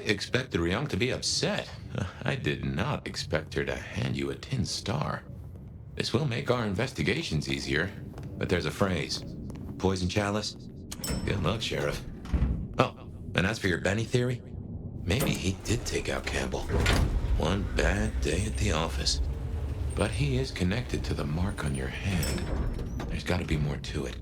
expected Ryong to be upset. I did not expect her to hand you a tin star. This will make our investigations easier, but there's a phrase. Poison chalice? Good luck, Sheriff. Oh, and as for your Benny theory, maybe he did take out Campbell. One bad day at the office. But he is connected to the mark on your hand. There's got to be more to it.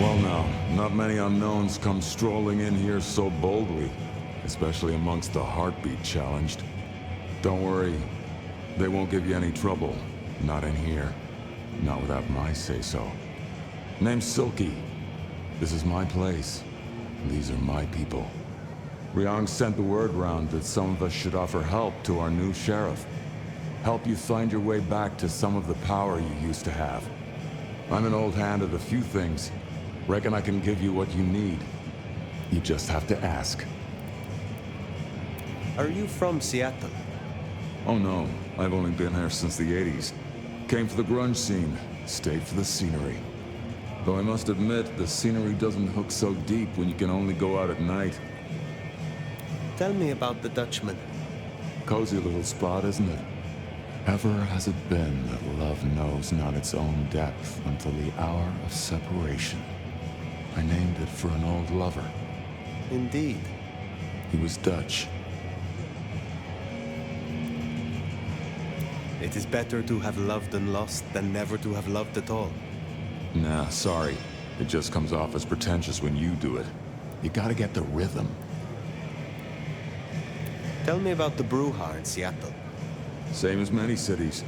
Well now, not many unknowns come strolling in here so boldly, especially amongst the heartbeat challenged. Don't worry, they won't give you any trouble. Not in here. Not without my say-so. Name's Silky. This is my place. These are my people. Ryong sent the word round that some of us should offer help to our new sheriff. Help you find your way back to some of the power you used to have. I'm an old hand at a few things. Reckon I can give you what you need. You just have to ask. Are you from Seattle? Oh no, I've only been here since the 80s. Came for the grunge scene, stayed for the scenery. Though I must admit, the scenery doesn't hook so deep when you can only go out at night. Tell me about the Dutchman. Cozy little spot, isn't it? Ever has it been that love knows not its own depth until the hour of separation. I named it for an old lover. Indeed. He was Dutch. It is better to have loved and lost than never to have loved at all. Nah, sorry. It just comes off as pretentious when you do it. You gotta get the rhythm. Tell me about the Bruja in Seattle. Same as many cities.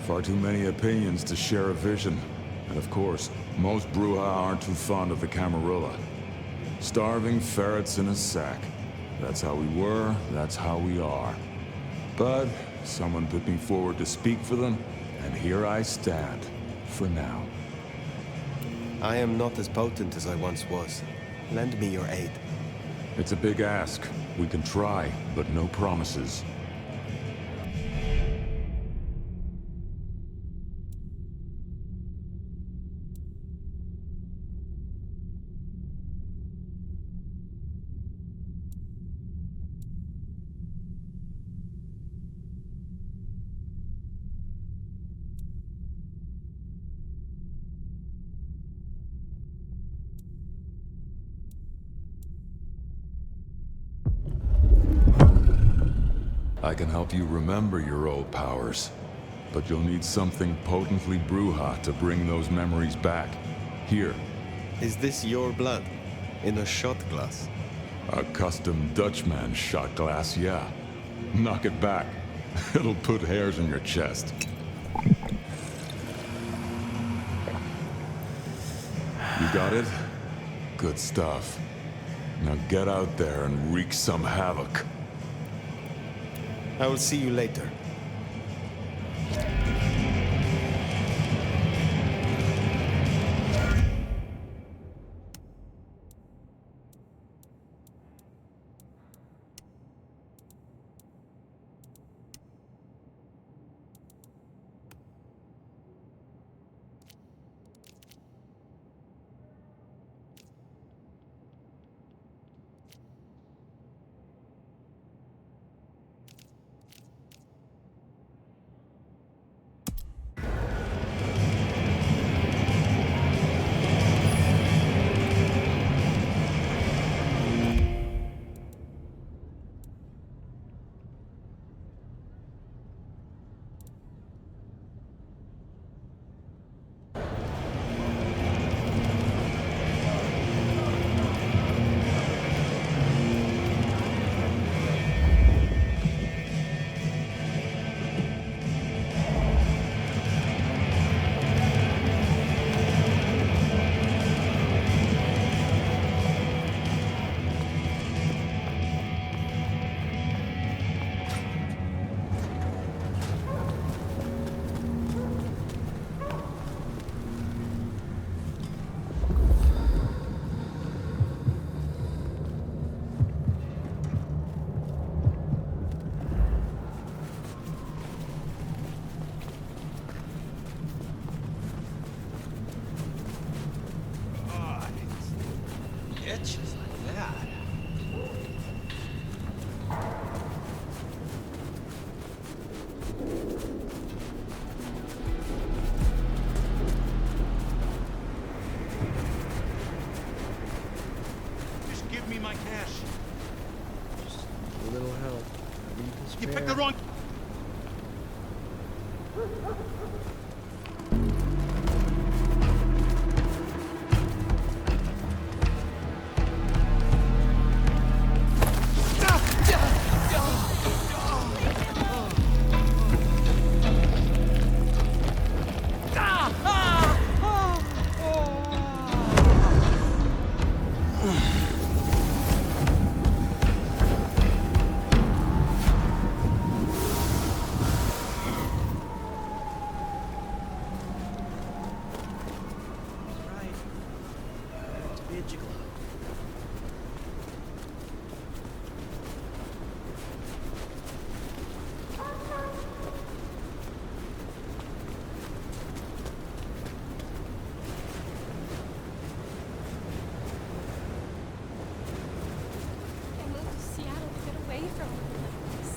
Far too many opinions to share a vision. And of course, most Bruja aren't too fond of the Camarilla. Starving ferrets in a sack. That's how we were, that's how we are. But someone put me forward to speak for them, and here I stand, for now. I am not as potent as I once was. Lend me your aid. It's a big ask. We can try, but no promises. I can help you remember your old powers, but you'll need something potently Bruja to bring those memories back. Here. Is this your blood? In a shot glass? A custom Dutchman shot glass, yeah. Knock it back. It'll put hairs in your chest. You got it? Good stuff. Now get out there and wreak some havoc. I will see you later. Just like that. Just give me my cash. Just a little help. I need to You spare. picked the wrong. edge glow. I moved to Seattle to get away from all of this.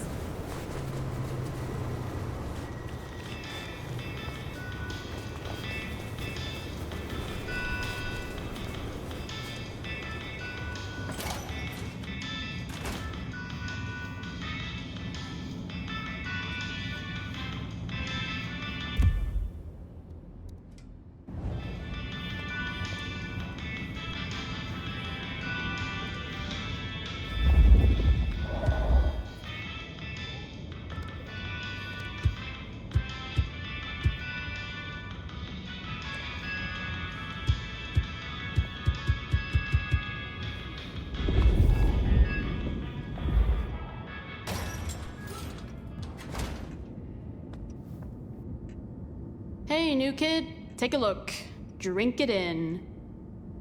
Hey, new kid, take a look. Drink it in.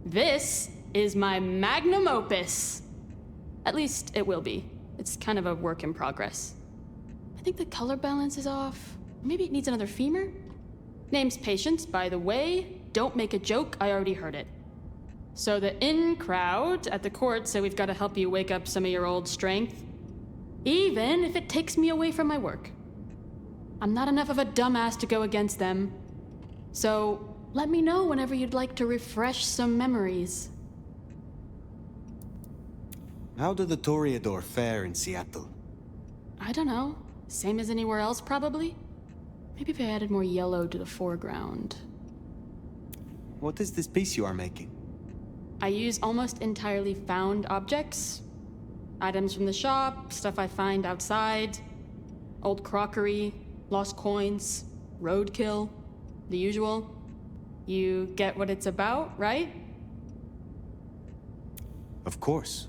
This is my magnum opus. At least it will be. It's kind of a work in progress. I think the color balance is off. Maybe it needs another femur? Name's Patience, by the way. Don't make a joke, I already heard it. So the in crowd at the court said we've got to help you wake up some of your old strength. Even if it takes me away from my work. I'm not enough of a dumbass to go against them. So let me know whenever you'd like to refresh some memories. How do the Toreador fare in Seattle? I don't know. Same as anywhere else, probably? Maybe if I added more yellow to the foreground. What is this piece you are making? I use almost entirely found objects. Items from the shop, stuff I find outside, old crockery, lost coins, roadkill, the usual. You get what it's about, right? Of course.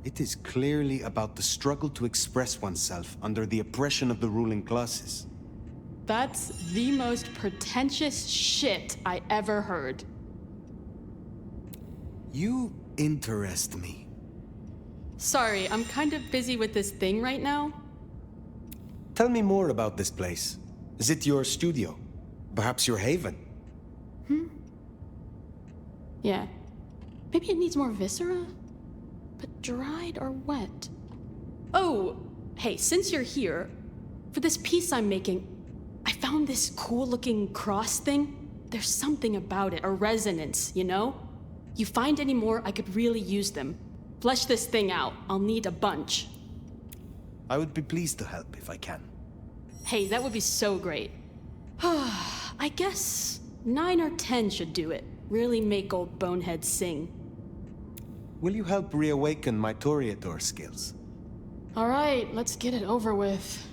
It is clearly about the struggle to express oneself under the oppression of the ruling classes. That's the most pretentious shit I ever heard. You interest me. Sorry, I'm kind of busy with this thing right now. Tell me more about this place. Is it your studio? Perhaps your haven? Yeah. Maybe it needs more viscera? But dried or wet? Oh, hey, since you're here, for this piece I'm making, I found this cool-looking cross thing. There's something about it, a resonance, you know? You find any more, I could really use them. Flesh this thing out. I'll need a bunch. I would be pleased to help if I can. Hey, that would be so great. I guess 9 or 10 should do it. Really make old boneheads sing. Will you help reawaken my Toreador skills? All right, let's get it over with.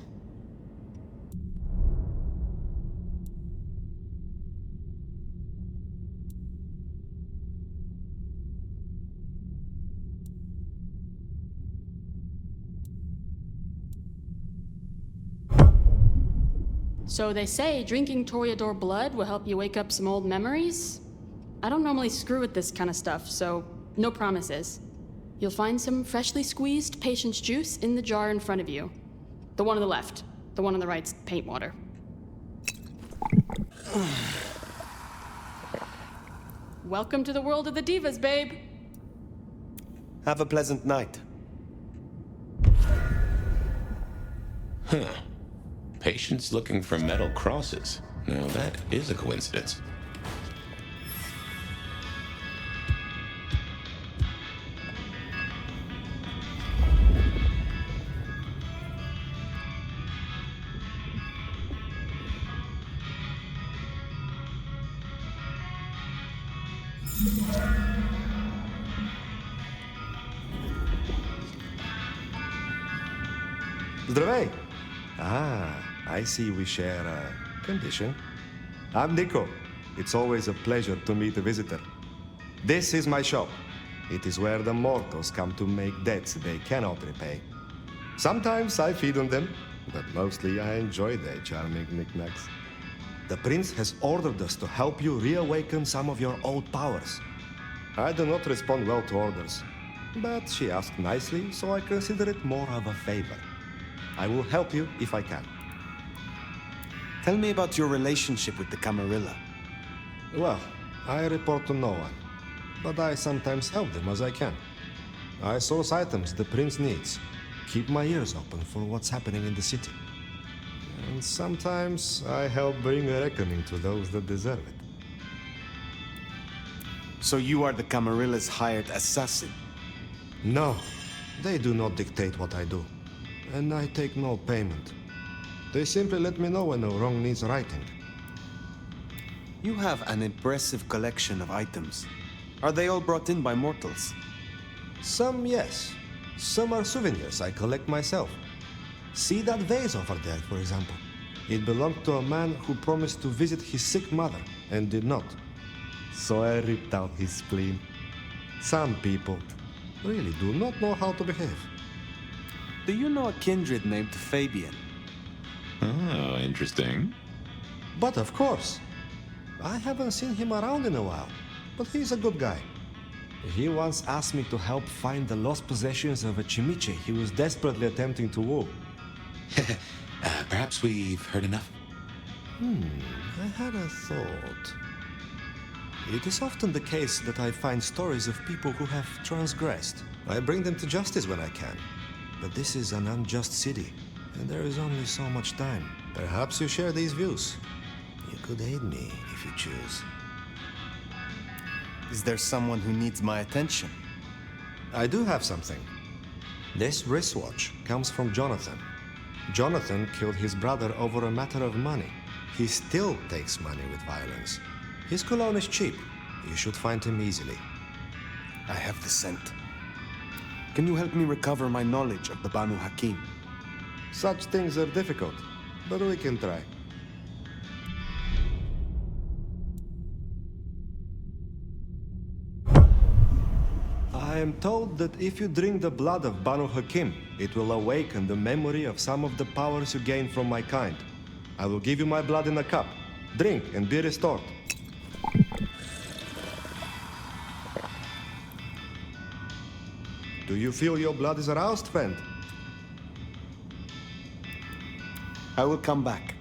So they say drinking Toreador blood will help you wake up some old memories? I don't normally screw with this kind of stuff, so no promises. You'll find some freshly squeezed patience juice in the jar in front of you. The one on the left. The one on the right's paint water. Welcome to the world of the divas, babe. Have a pleasant night. Huh. Patience looking for metal crosses. Now that is a coincidence. Здравей! I see we share a condition. I'm Nico. It's always a pleasure to meet a visitor. This is my shop. It is where the mortals come to make debts they cannot repay. Sometimes I feed on them, but mostly I enjoy their charming knickknacks. The prince has ordered us to help you reawaken some of your old powers. I do not respond well to orders. But she asked nicely, so I consider it more of a favor. I will help you if I can. Tell me about your relationship with the Camarilla. Well, I report to no one, but I sometimes help them as I can. I source items the prince needs, keep my ears open for what's happening in the city. And sometimes I help bring a reckoning to those that deserve it. So you are the Camarilla's hired assassin? No, they do not dictate what I do, and I take no payment. They simply let me know when a wrong needs righting. You have an impressive collection of items. Are they all brought in by mortals? Some, yes. Some are souvenirs I collect myself. See that vase over there, for example. It belonged to a man who promised to visit his sick mother and did not. So I ripped out his spleen. Some people really do not know how to behave. Do you know a kindred named Fabian? Oh, interesting. But of course. I haven't seen him around in a while, but he's a good guy. He once asked me to help find the lost possessions of a chimiche he was desperately attempting to woo. Perhaps we've heard enough. I had a thought. It is often the case that I find stories of people who have transgressed. I bring them to justice when I can. But this is an unjust city, and there is only so much time. Perhaps you share these views. You could aid me if you choose. Is there someone who needs my attention? I do have something. This wristwatch comes from Jonathan. Jonathan killed his brother over a matter of money. He still takes money with violence. His cologne is cheap. You should find him easily. I have the scent. Can you help me recover my knowledge of the Banu Hakim? Such things are difficult, but we can try. I am told that if you drink the blood of Banu Hakim, it will awaken the memory of some of the powers you gain from my kind. I will give you my blood in a cup. Drink and be restored. Do you feel your blood is aroused, friend? I will come back.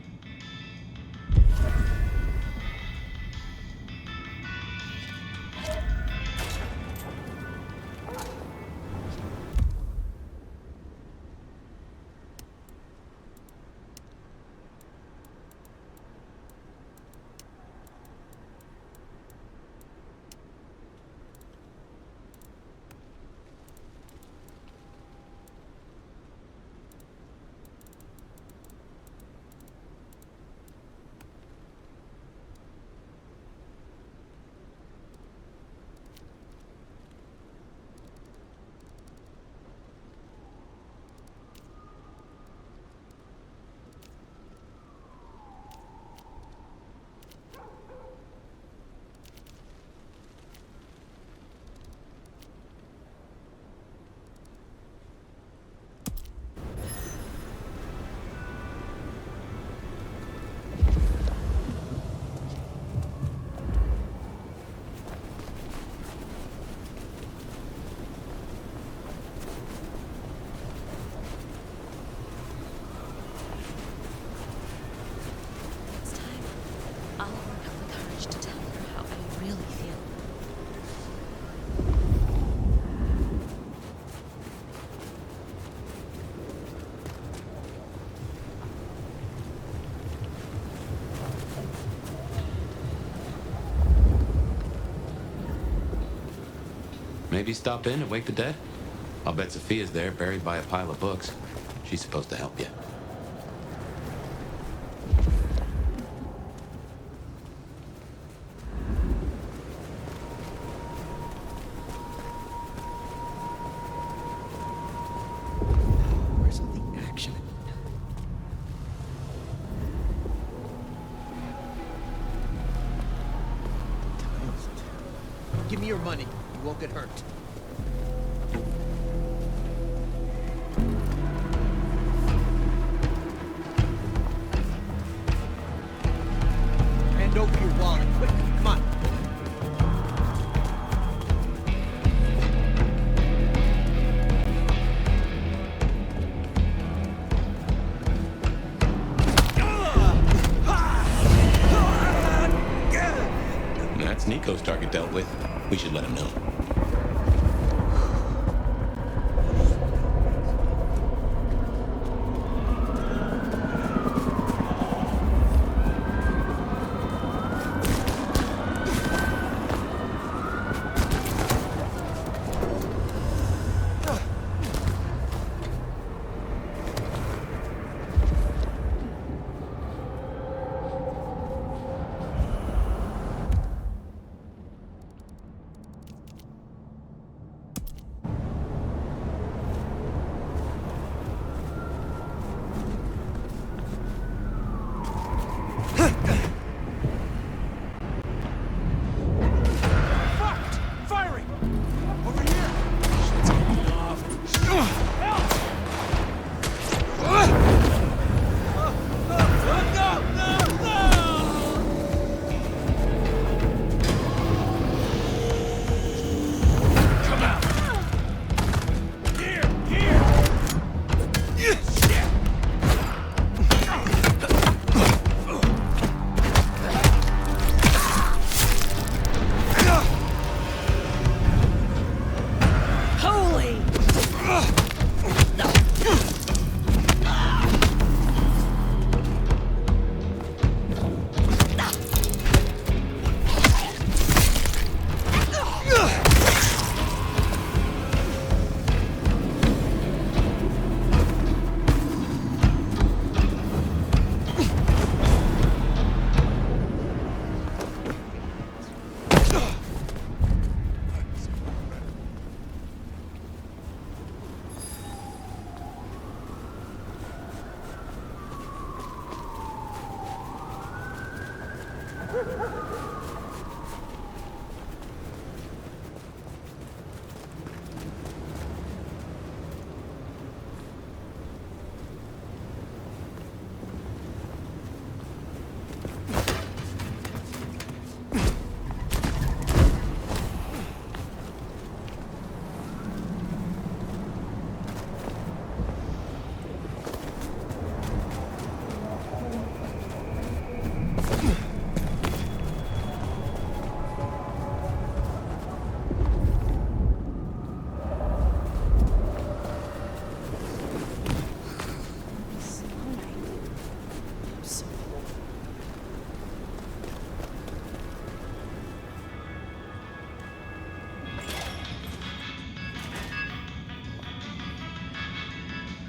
Maybe stop in and wake the dead? I'll bet Sophia's there, buried by a pile of books. She's supposed to help you. Where's the action? Give me your money. You won't get hurt. Hand over your wallet, quick, come on. We should let him know.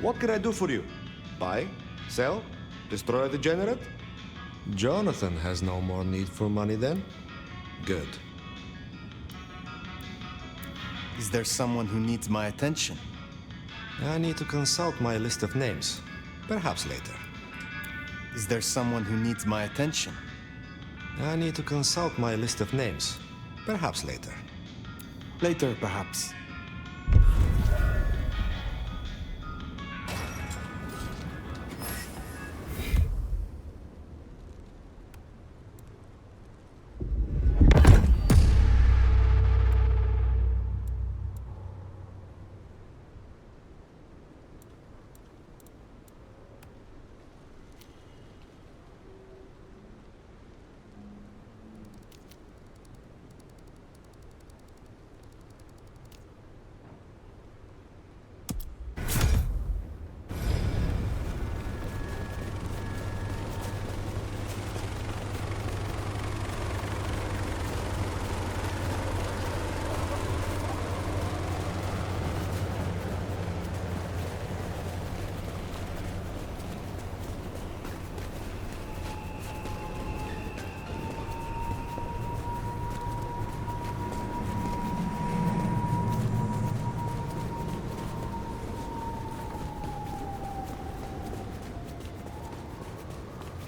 What can I do for you? Buy? Sell? Destroy a degenerate? Jonathan has no more need for money then? Good. Is there someone who needs my attention? I need to consult my list of names. Perhaps later. Is there someone who needs my attention? I need to consult my list of names. Perhaps later. Later, perhaps.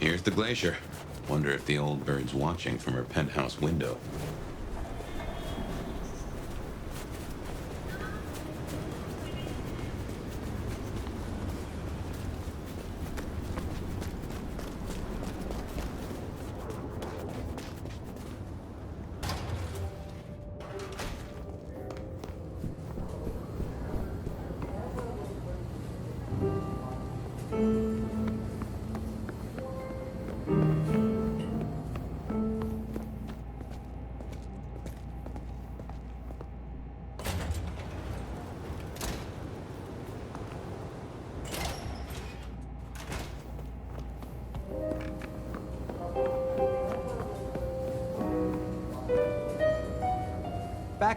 Here's the glacier. Wonder if the old bird's watching from her penthouse window.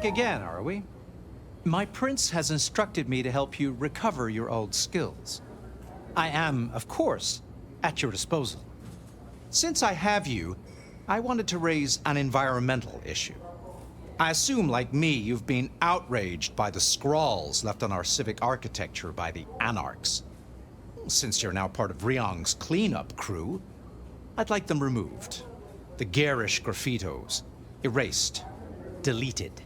back again, are we? My prince has instructed me to help you recover your old skills. I am, of course, at your disposal. Since I have you, I wanted to raise an environmental issue. I assume, like me, you've been outraged by the scrawls left on our civic architecture by the anarchs. Since you're now part of Ryong's cleanup crew, I'd like them removed. The garish graffitos erased, deleted.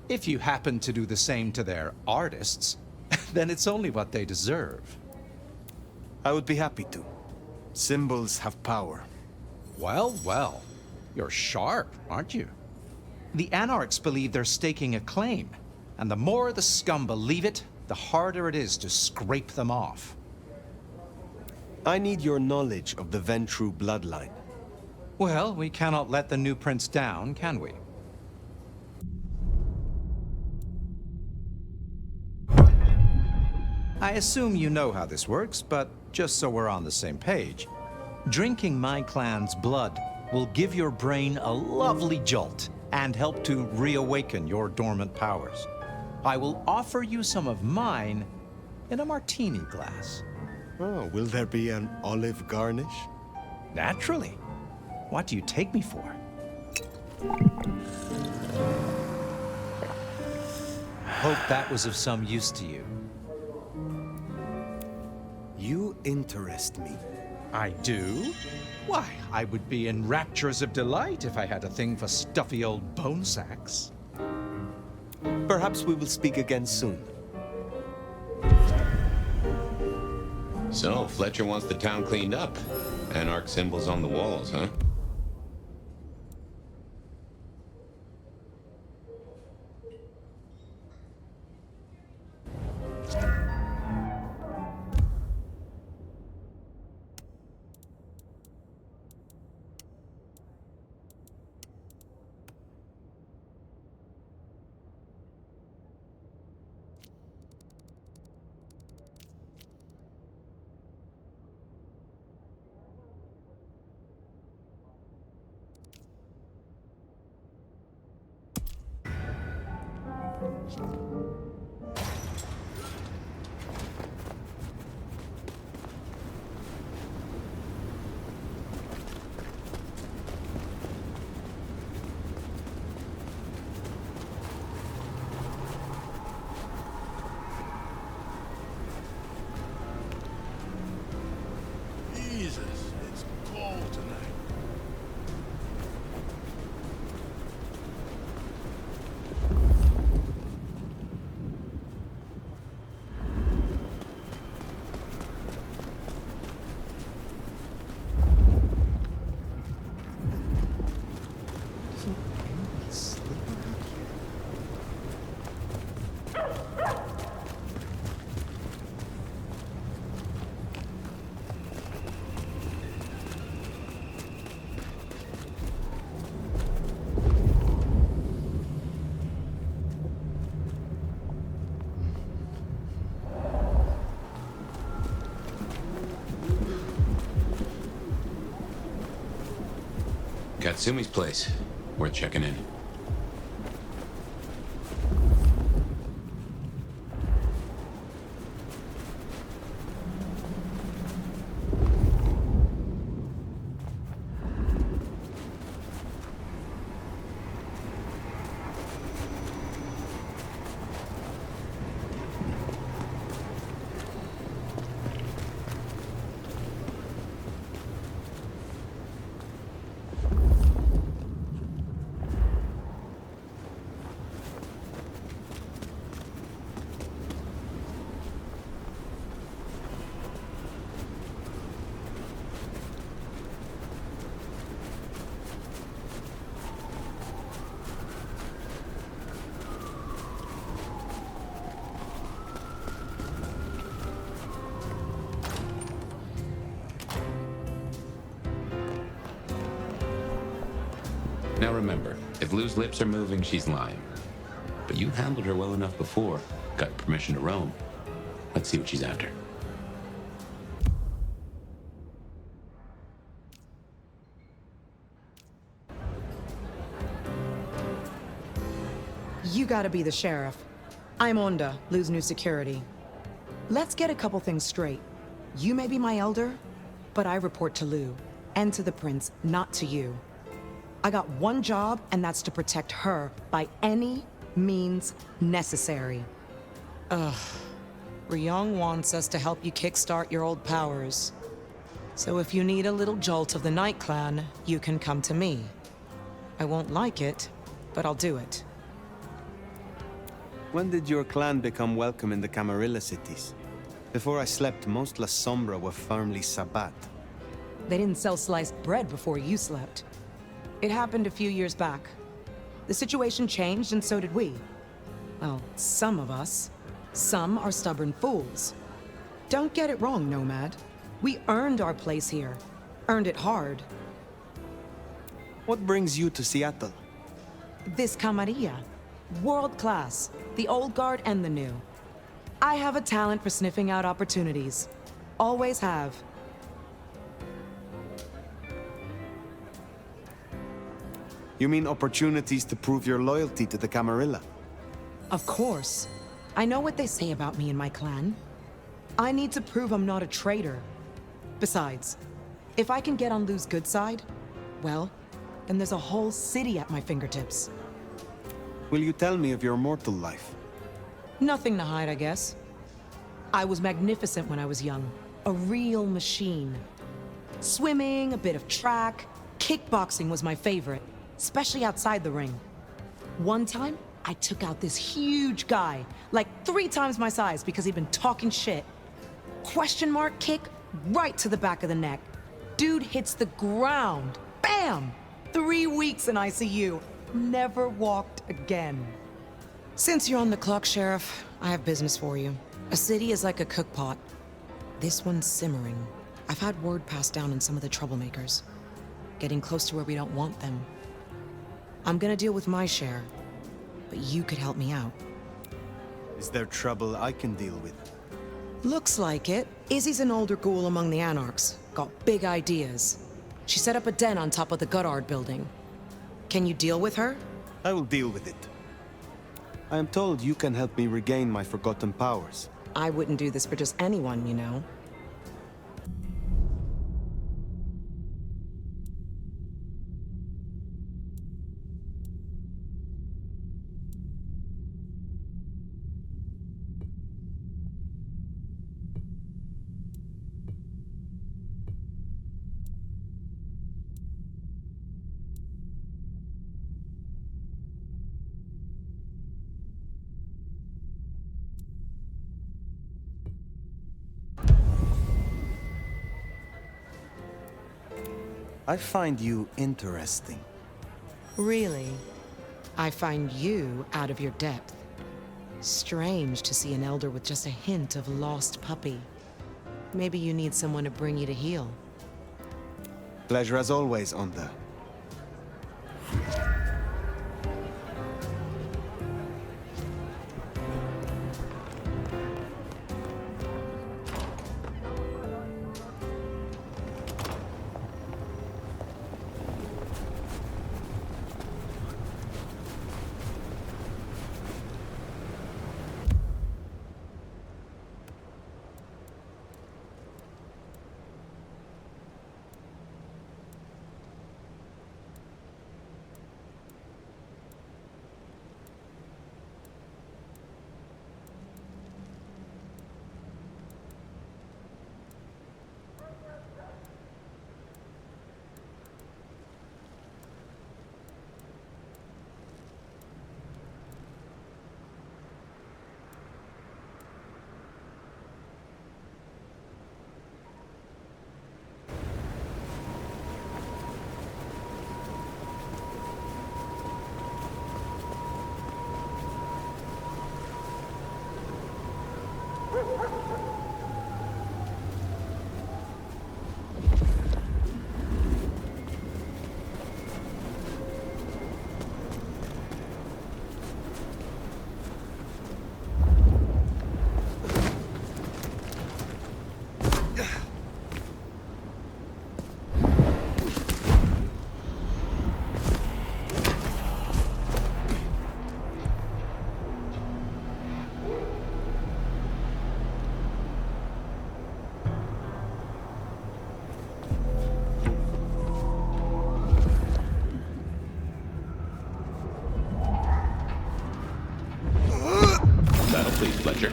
If you happen to do the same to their artists, then it's only what they deserve. I would be happy to. Symbols have power. Well, well. You're sharp, aren't you? The anarchs believe they're staking a claim, and the more the scum believe it, the harder it is to scrape them off. I need your knowledge of the Ventru bloodline. Well, we cannot let the new prince down, can we? I assume you know how this works, but just so we're on the same page, drinking my clan's blood will give your brain a lovely jolt and help to reawaken your dormant powers. I will offer you some of mine in a martini glass. Oh, will there be an olive garnish? Naturally. What do you take me for? Hope that was of some use to you. You interest me. I do? Why, I would be in raptures of delight if I had a thing for stuffy old bone sacks. Perhaps we will speak again soon. So, Fletcher wants the town cleaned up. Anarch symbols on the walls, huh? Jesus, it's cold tonight. Katsumi's place. Worth checking in. Now remember, if Lou's lips are moving, she's lying. But you handled her well enough before. Got permission to roam. Let's see what she's after. You gotta be the sheriff. I'm Onda, Lou's new security. Let's get a couple things straight. You may be my elder, but I report to Lou, and to the prince, not to you. I got one job, and that's to protect her by any means necessary. Ryong wants us to help you kickstart your old powers. So if you need a little jolt of the Night Clan, you can come to me. I won't like it, but I'll do it. When did your clan become welcome in the Camarilla cities? Before I slept, most La Sombra were firmly Sabbat. They didn't sell sliced bread before you slept. It happened a few years back. The situation changed, and so did we. Well, some of us. Some are stubborn fools. Don't get it wrong, Nomad. We earned our place here. Earned it hard. What brings you to Seattle? This Camarilla. World class. The old guard and the new. I have a talent for sniffing out opportunities. Always have. You mean opportunities to prove your loyalty to the Camarilla? Of course. I know what they say about me and my clan. I need to prove I'm not a traitor. Besides, if I can get on Lou's good side, well, then there's a whole city at my fingertips. Will you tell me of your mortal life? Nothing to hide, I guess. I was magnificent when I was young. A real machine. Swimming, a bit of track, kickboxing was my favorite, especially outside the ring. One time, I took out this huge guy, like 3 times my size because he'd been talking shit. Question mark kick right to the back of the neck. Dude hits the ground. Bam! 3 weeks in ICU. Never walked again. Since you're on the clock, Sheriff, I have business for you. A city is like a cookpot. This one's simmering. I've had word passed down on some of the troublemakers. Getting close to where we don't want them. I'm gonna deal with my share, but you could help me out. Is there trouble I can deal with? Looks like it. Izzy's an older ghoul among the Anarchs. Got big ideas. She set up a den on top of the Goddard building. Can you deal with her? I will deal with it. I am told you can help me regain my forgotten powers. I wouldn't do this for just anyone, you know. I find you interesting. Really? I find you out of your depth. Strange to see an elder with just a hint of lost puppy. Maybe you need someone to bring you to heel. Pleasure as always, Onda. Title, please, Fletcher.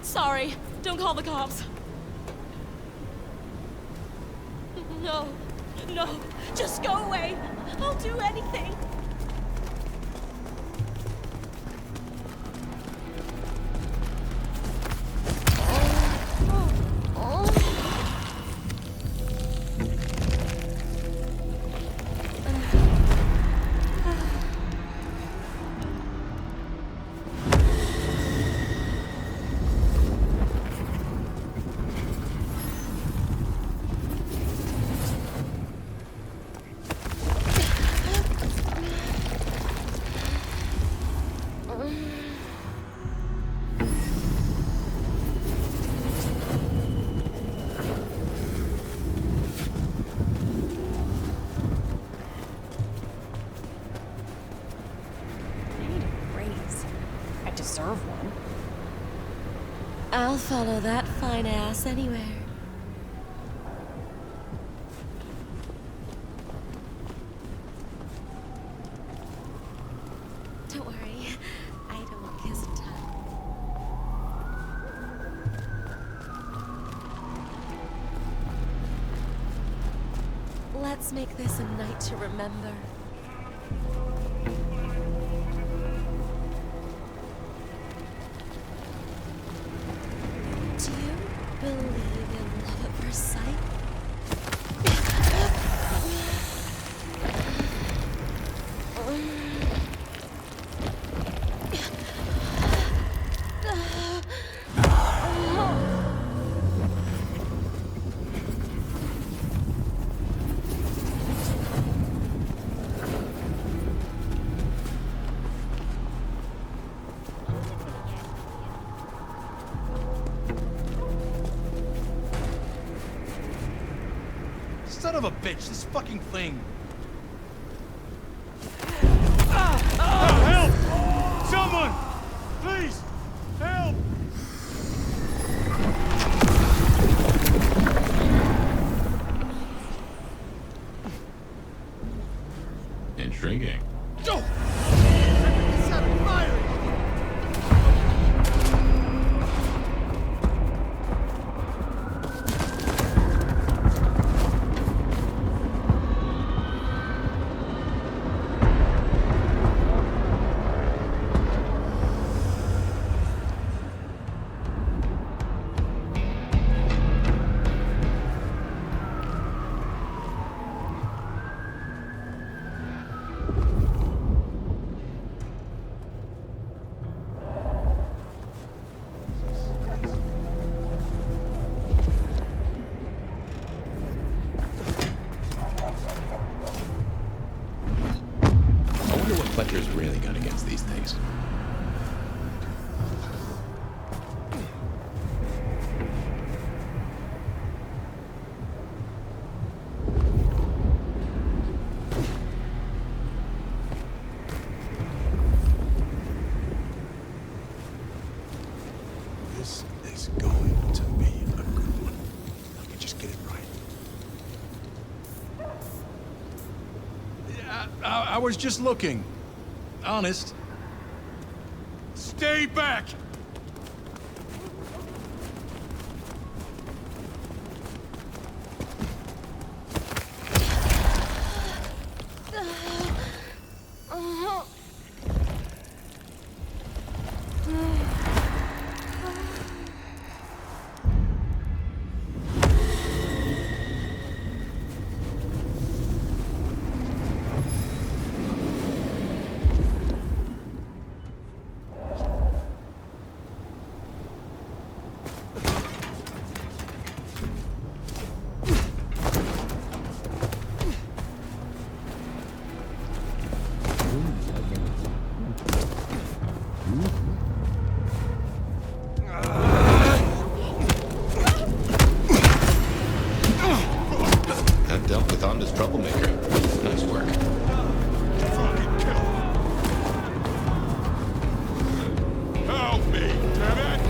Sorry, don't call the cops. No, no, just go away. I'll do anything. I'll follow that fine ass anywhere. Don't worry, I don't kiss and tell. Let's make this a night to remember. Son of a bitch, this fucking thing. Help! Someone! Please! Help! Intriguing. Go! Fletcher's really gun against these things. This is going to be a good one. Let me just get it right. Yeah, I was just looking. Honest. Stay back! That dealt with Honda's troublemaker. Nice work. Fucking kill him. Help me, damn it!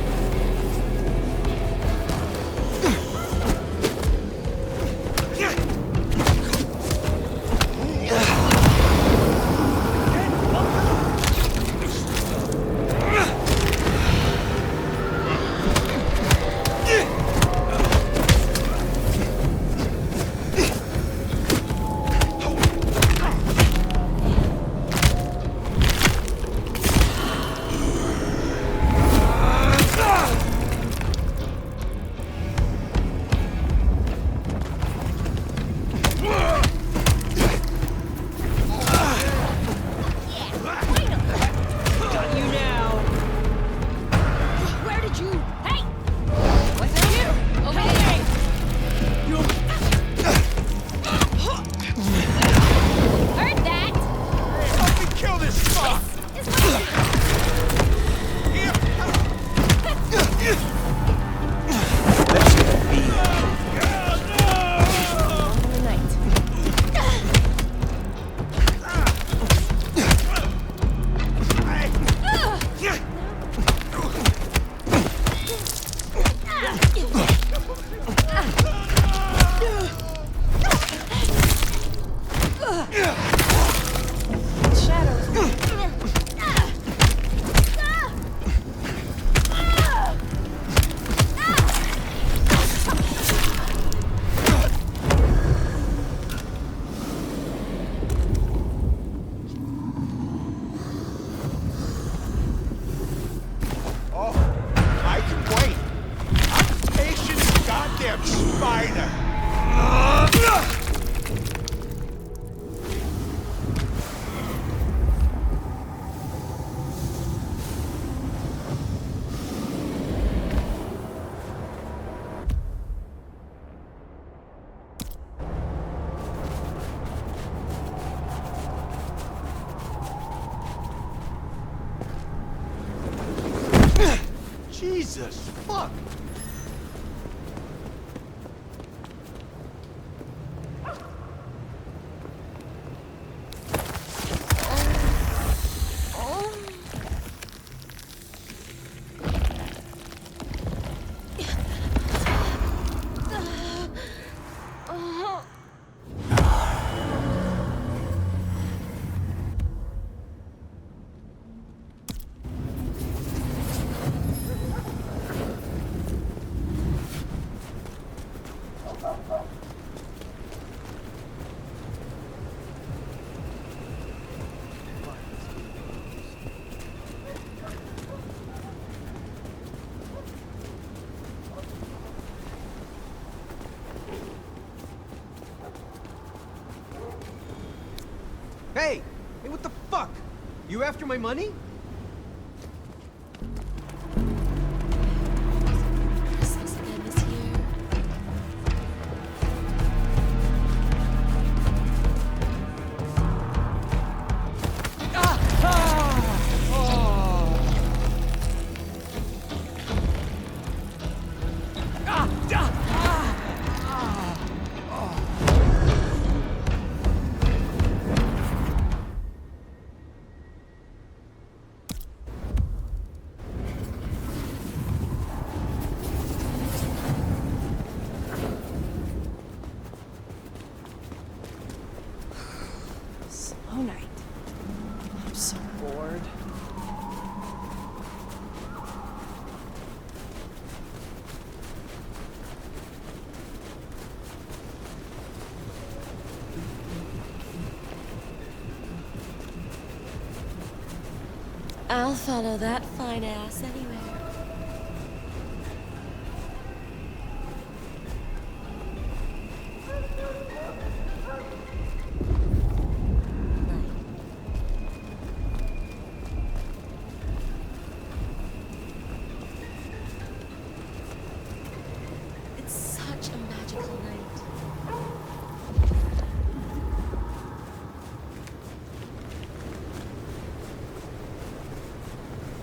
Jesus, fuck! Hey! Hey, what the fuck? You after my money? Christmas again this year. Slow night. I'm so bored. I'll follow that fine ass anywhere. It's such a magical night.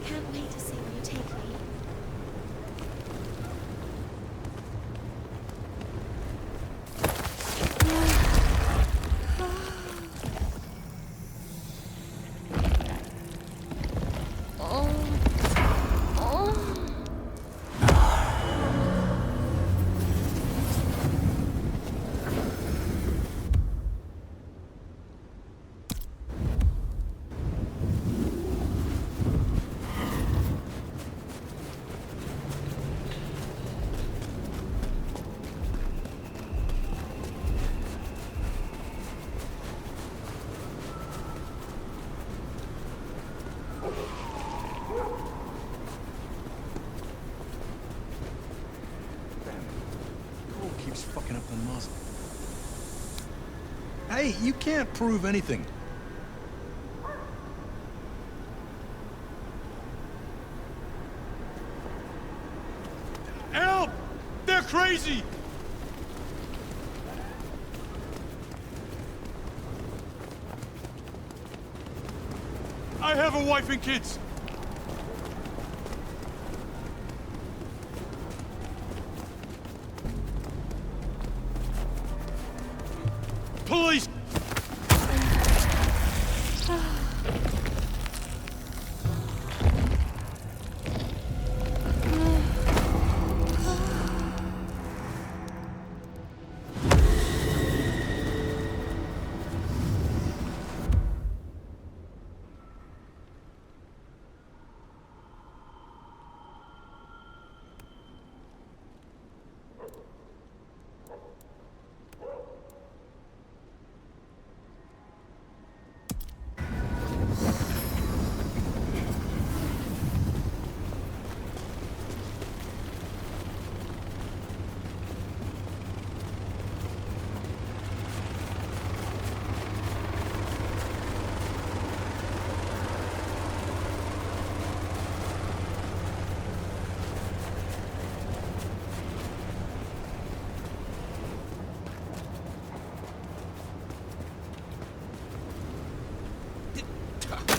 can't wait to see where you take me. Keeps fucking up the muzzle. Hey, you can't prove anything. Help! They're crazy! I have a wife and kids. Police!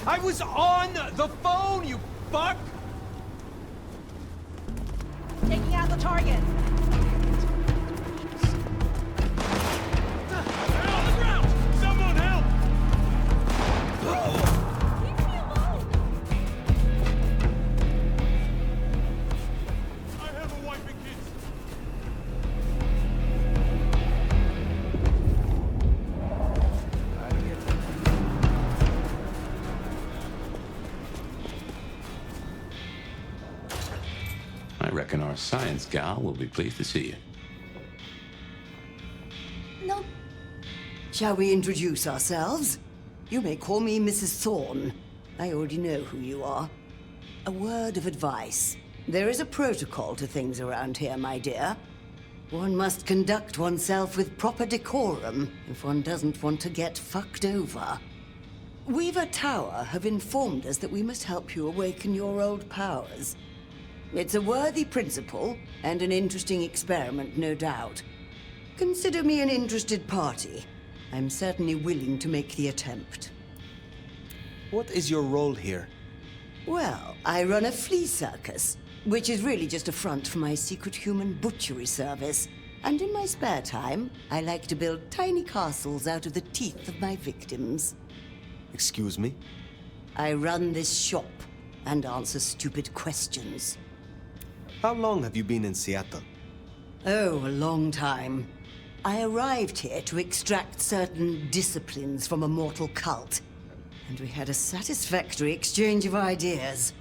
I was on the phone, you fuck! Taking out the target. On the ground! Someone help! Leave me alone! I have a wife and kids. I reckon our science gal will be pleased to see you. No. Shall we introduce ourselves? You may call me Mrs. Thorne. I already know who you are. A word of advice. There is a protocol to things around here, my dear. One must conduct oneself with proper decorum if one doesn't want to get fucked over. Weaver Tower have informed us that we must help you awaken your old powers. It's a worthy principle, and an interesting experiment, no doubt. Consider me an interested party. I'm certainly willing to make the attempt. What is your role here? Well, I run a flea circus, which is really just a front for my secret human butchery service. And in my spare time, I like to build tiny castles out of the teeth of my victims. Excuse me? I run this shop and answer stupid questions. How long have you been in Seattle? Oh, a long time. I arrived here to extract certain disciplines from a mortal cult, and we had a satisfactory exchange of ideas.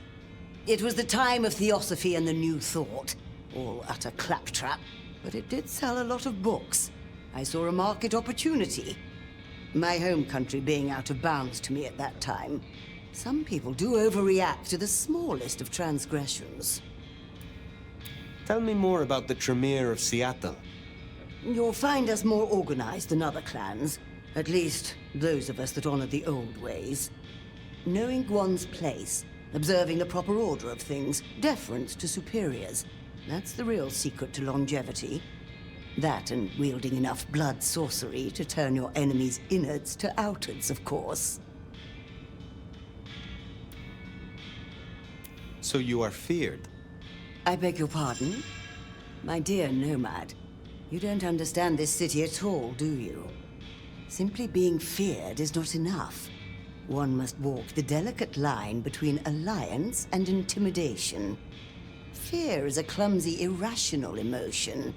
It was the time of Theosophy and the New Thought, all utter claptrap, but it did sell a lot of books. I saw a market opportunity. My home country being out of bounds to me at that time. Some people do overreact to the smallest of transgressions. Tell me more about the Tremere of Seattle. You'll find us more organized than other clans. At least, those of us that honor the old ways. Knowing one's place, observing the proper order of things, deference to superiors. That's the real secret to longevity. That and wielding enough blood sorcery to turn your enemy's innards to outards, of course. So you are feared. I beg your pardon? My dear nomad, you don't understand this city at all, do you? Simply being feared is not enough. One must walk the delicate line between alliance and intimidation. Fear is a clumsy, irrational emotion.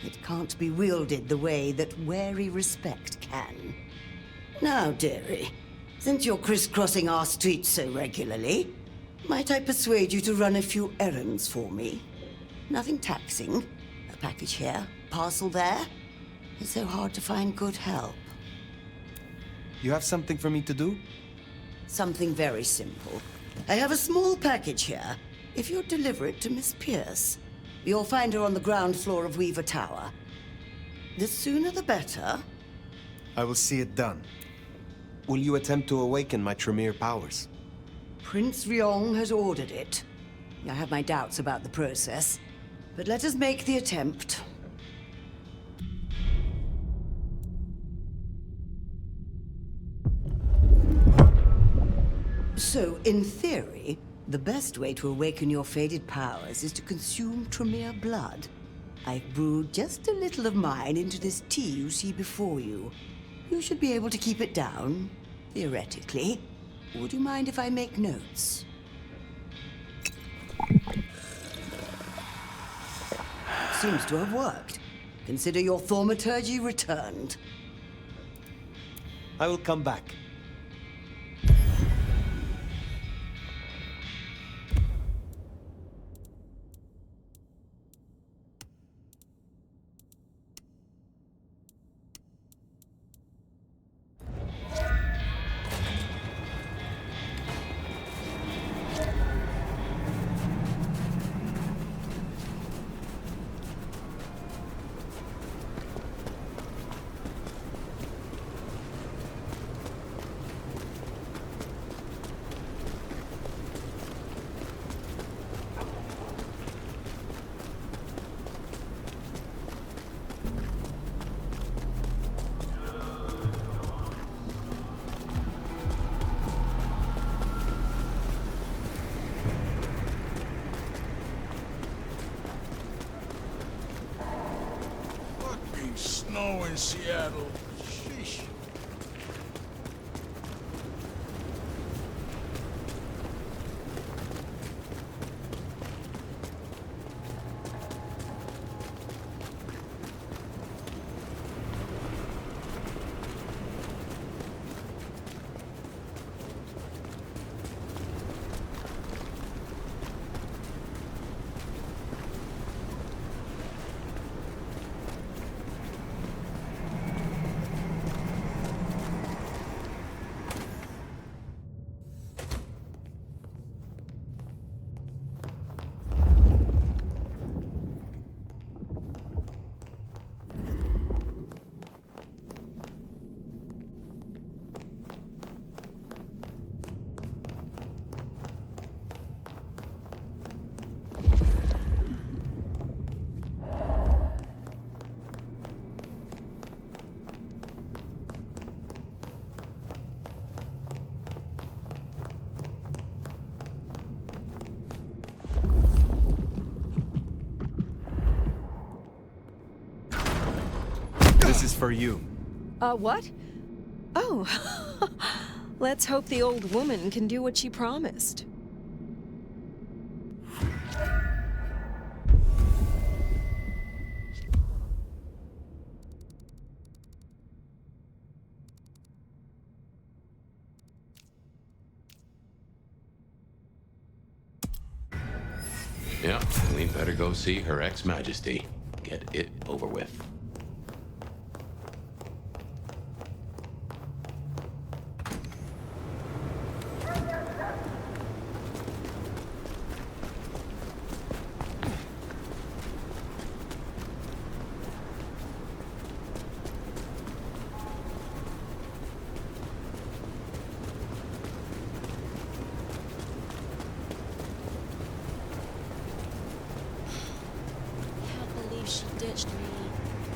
It can't be wielded the way that wary respect can. Now, dearie, since you're crisscrossing our streets so regularly, might I persuade you to run a few errands for me? Nothing taxing. A package here, parcel there. It's so hard to find good help. You have something for me to do? Something very simple. I have a small package here. If you'd deliver it to Miss Pierce, you'll find her on the ground floor of Weaver Tower. The sooner the better. I will see it done. Will you attempt to awaken my Tremere powers? Prince Ryong has ordered it. I have my doubts about the process, but let us make the attempt. So, in theory, the best way to awaken your faded powers is to consume Tremere blood. I've brewed just a little of mine into this tea you see before you. You should be able to keep it down, theoretically. Would you mind if I make notes? Seems to have worked. Consider your thaumaturgy returned. I will come back. Snow in Seattle. Sheesh. This is for you. What? Oh. Let's hope the old woman can do what she promised. Yeah, we better go see Her Ex-Majesty. Get it over with. She ditched me.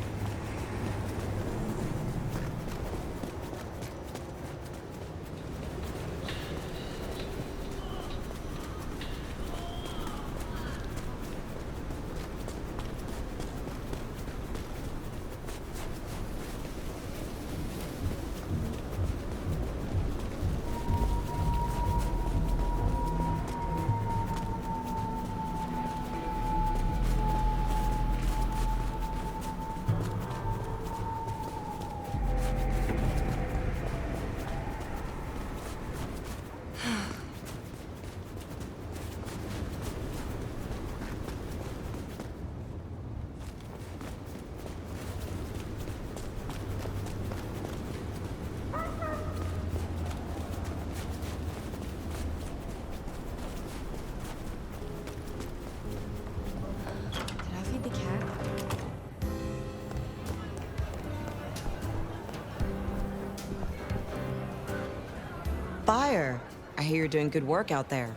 fire. I hear you're doing good work out there.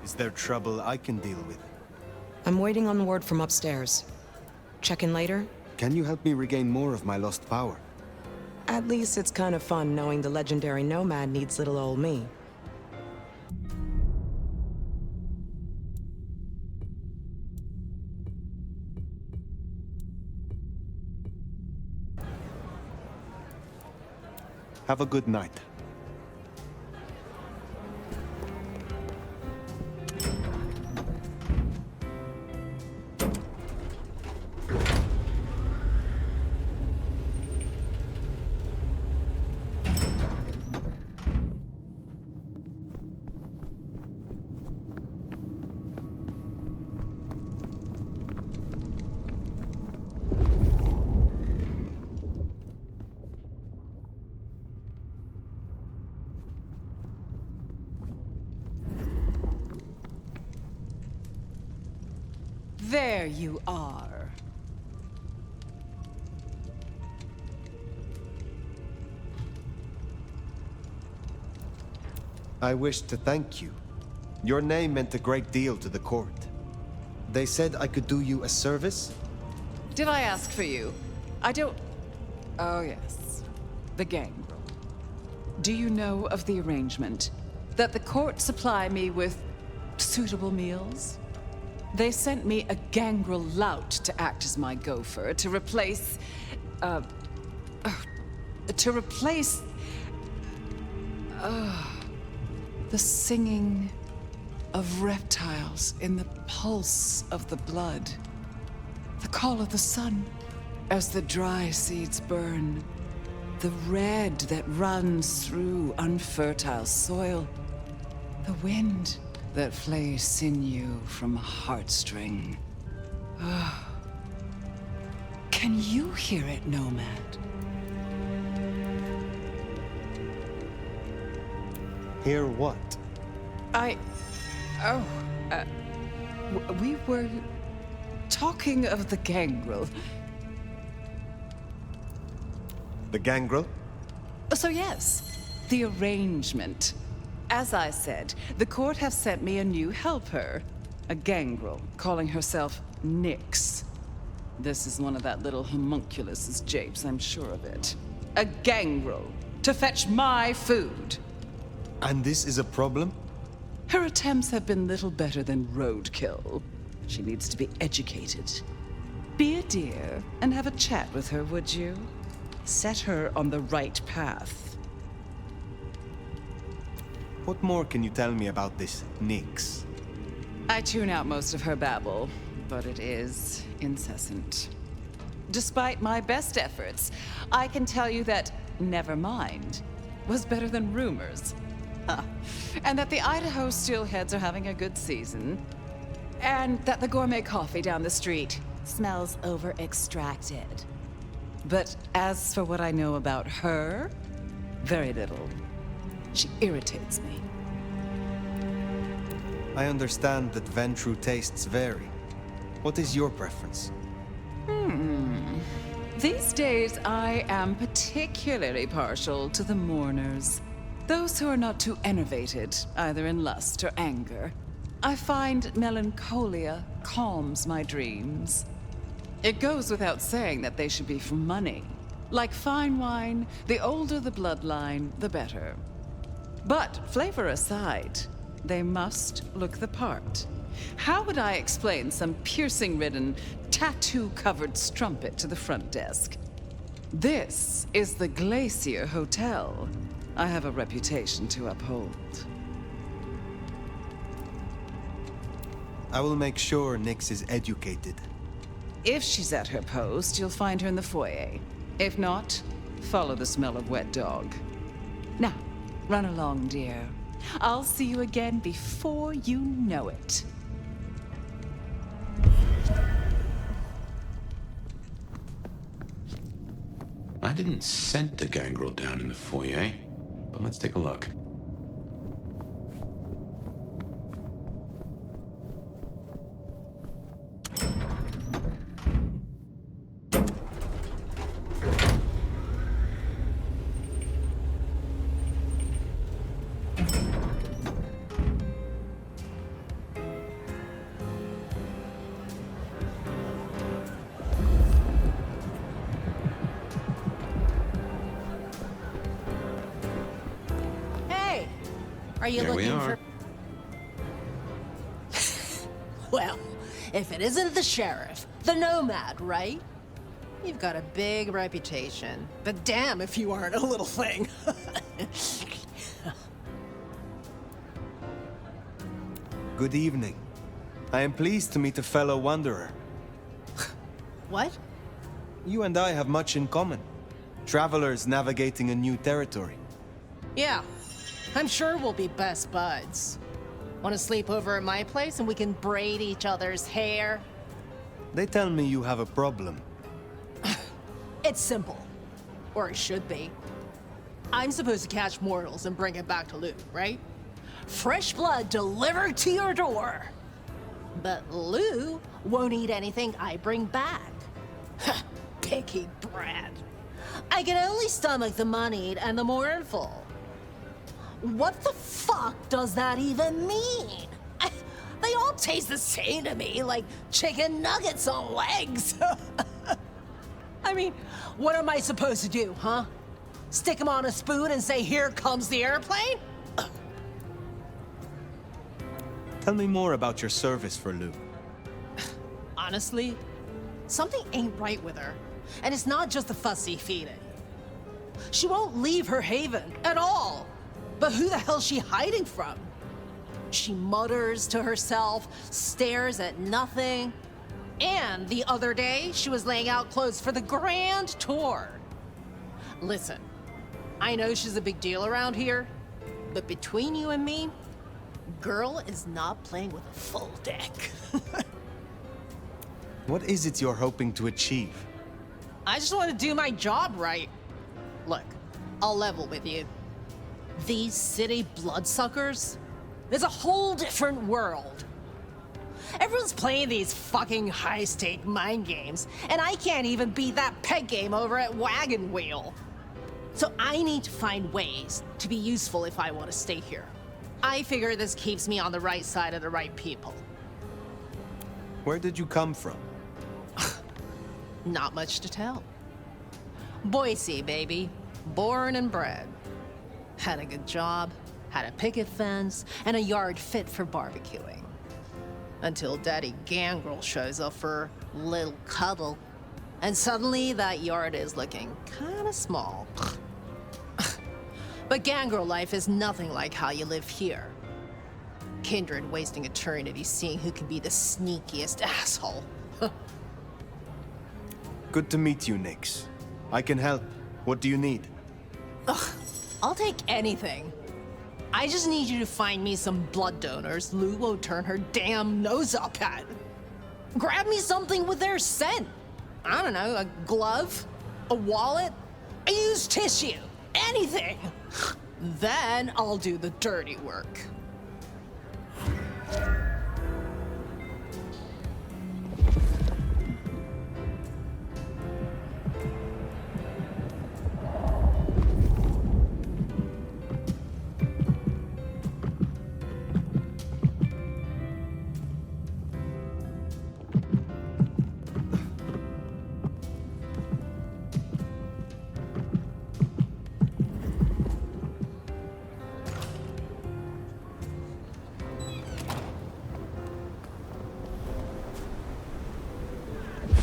Is there trouble I can deal with? I'm waiting on word from upstairs. Check in later? Can you help me regain more of my lost power? At least it's kind of fun knowing the legendary nomad needs little old me. Have a good night. There you are. I wish to thank you. Your name meant a great deal to the court. They said I could do you a service? Did I ask for you? I don't... Oh, yes. The gangrel. Do you know of the arrangement? That the court supply me with suitable meals? They sent me a gangrel lout to act as my gopher, to replace... the singing of reptiles in the pulse of the blood. The call of the sun as the dry seeds burn. The red that runs through unfertile soil. The wind that flays sinew from a heartstring. Can you hear it, Nomad? Hear what? We were talking of the gangrel. The gangrel? So yes, the arrangement. As I said, the court have sent me a new helper. A gangrel, calling herself Nyx. This is one of that little homunculus's japes, I'm sure of it. A gangrel, to fetch my food. And this is a problem? Her attempts have been little better than roadkill. She needs to be educated. Be a dear and have a chat with her, would you? Set her on the right path. What more can you tell me about this Nyx? I tune out most of her babble, but it is incessant. Despite my best efforts, I can tell you that never mind was better than rumors. And that the Idaho steelheads are having a good season. And that the gourmet coffee down the street smells over-extracted. But as for what I know about her, very little. She irritates me. I understand that Ventru tastes vary. What is your preference? These days, I am particularly partial to the mourners. Those who are not too enervated, either in lust or anger. I find melancholia calms my dreams. It goes without saying that they should be for money. Like fine wine, the older the bloodline, the better. But flavor aside, they must look the part. How would I explain some piercing-ridden, tattoo-covered strumpet to the front desk? This is the Glacier Hotel. I have a reputation to uphold. I will make sure Nyx is educated. If she's at her post, you'll find her in the foyer. If not, follow the smell of wet dog. Now, run along, dear. I'll see you again before you know it. I didn't scent the gangrel down in the foyer, but let's take a look. Are you Here we looking are. for... Well, if it isn't the sheriff, the nomad, right? You've got a big reputation, but damn if you aren't a little thing. Good evening. I am pleased to meet a fellow wanderer. What? You and I have much in common. Travelers navigating a new territory. Yeah, I'm sure we'll be best buds. Want to sleep over at my place and we can braid each other's hair? They tell me you have a problem. It's simple. Or it should be. I'm supposed to catch mortals and bring it back to Lou, right? Fresh blood delivered to your door. But Lou won't eat anything I bring back. Picky brat. I can only stomach the moneyed and the mournful. What the fuck does that even mean? They all taste the same to me, like chicken nuggets on legs. I mean, what am I supposed to do, huh? Stick them on a spoon and say, here comes the airplane? Tell me more about your service for Lou. Honestly, something ain't right with her. And it's not just the fussy feeding. She won't leave her haven at all. But who the hell's she hiding from? She mutters to herself, stares at nothing. And the other day, she was laying out clothes for the grand tour. Listen, I know she's a big deal around here, but between you and me, girl is not playing with a full deck. What is it you're hoping to achieve? I just want to do my job right. Look, I'll level with you. These city bloodsuckers is a whole different world. Everyone's playing these fucking high-stake mind games, and I can't even beat that peg game over at Wagon Wheel. So I need to find ways to be useful if I want to stay here. I figure this keeps me on the right side of the right people. Where did you come from? Not much to tell. Boise, baby. Born and bred. Had a good job, had a picket fence, and a yard fit for barbecuing. Until Daddy Gangrel shows up for a little cuddle. And suddenly that yard is looking kinda small. But Gangrel life is nothing like how you live here. Kindred wasting eternity seeing who can be the sneakiest asshole. Good to meet you, Nix. I can help. What do you need? Ugh, I'll take anything. I just need you to find me some blood donors Lou won't turn her damn nose up at. Grab me something with their scent. I don't know, a glove, a wallet, a used tissue, anything. Then I'll do the dirty work.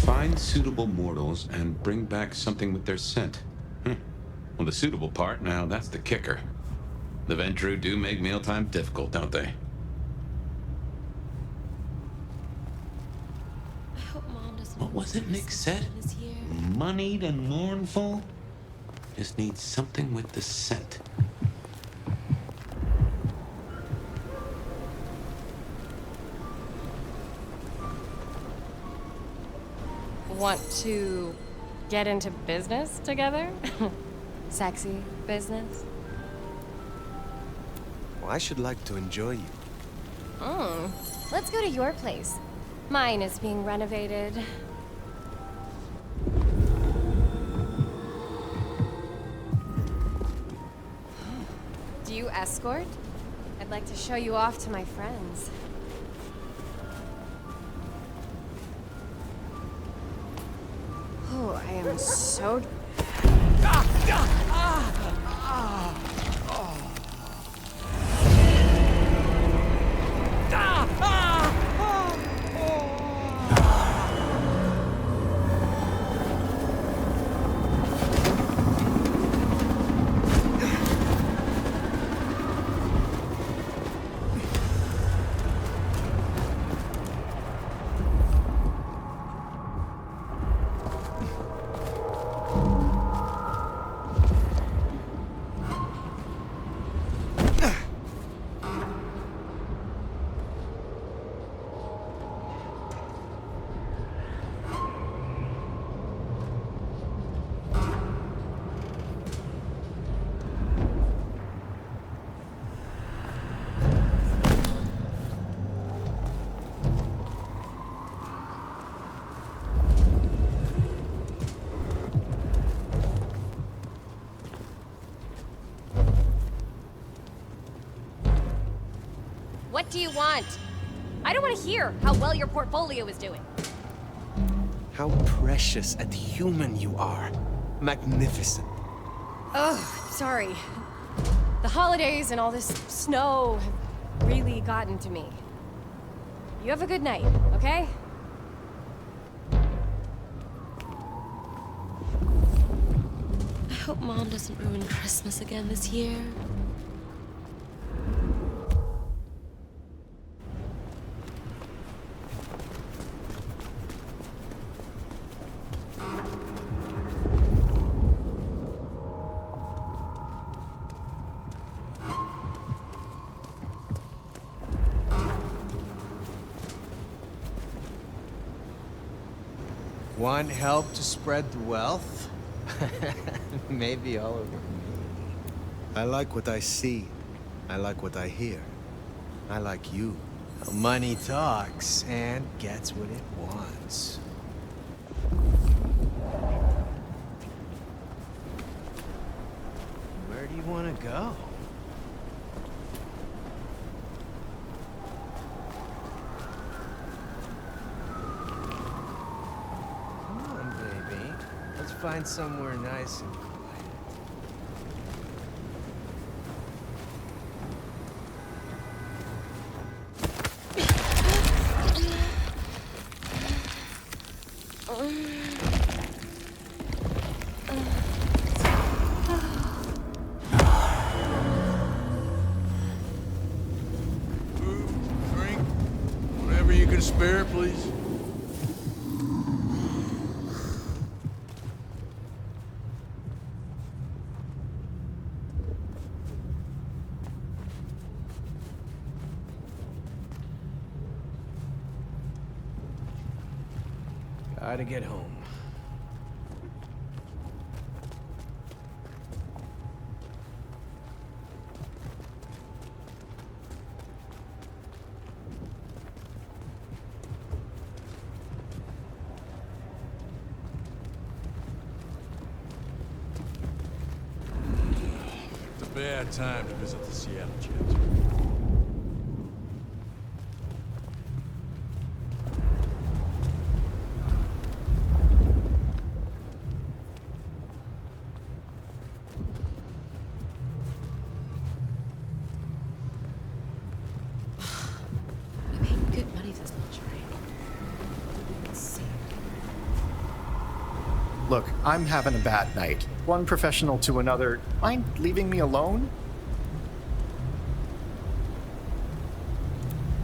Find suitable mortals and bring back something with their scent. Well, the suitable part, now that's the kicker. The Ventru do make mealtime difficult, don't they? I hope Mom doesn't. What was it Nick said? Moneyed and mournful? Just need something with the scent. Want to get into business together? Sexy business? Well, I should like to enjoy you. Let's go to your place. Mine is being renovated. Do you escort? I'd like to show you off to my friends. Oh, I am so... do you want? I don't want to hear how well your portfolio is doing. How precious and human you are. Magnificent. Oh, sorry. The holidays and all this snow have really gotten to me. You have a good night, okay? I hope Mom doesn't ruin Christmas again this year. Want help to spread the wealth? Maybe all over me. I like what I see. I like what I hear. I like you. Money talks and gets what it wants. Where do you want to go? Come on, baby. Let's find somewhere nice and quiet. Whatever you can spare, please. Gotta get home. It's a bad time to visit the Seattle Jets. We made good money this much, right? Let's see. Look, I'm having a bad night. One professional to another. Mind leaving me alone?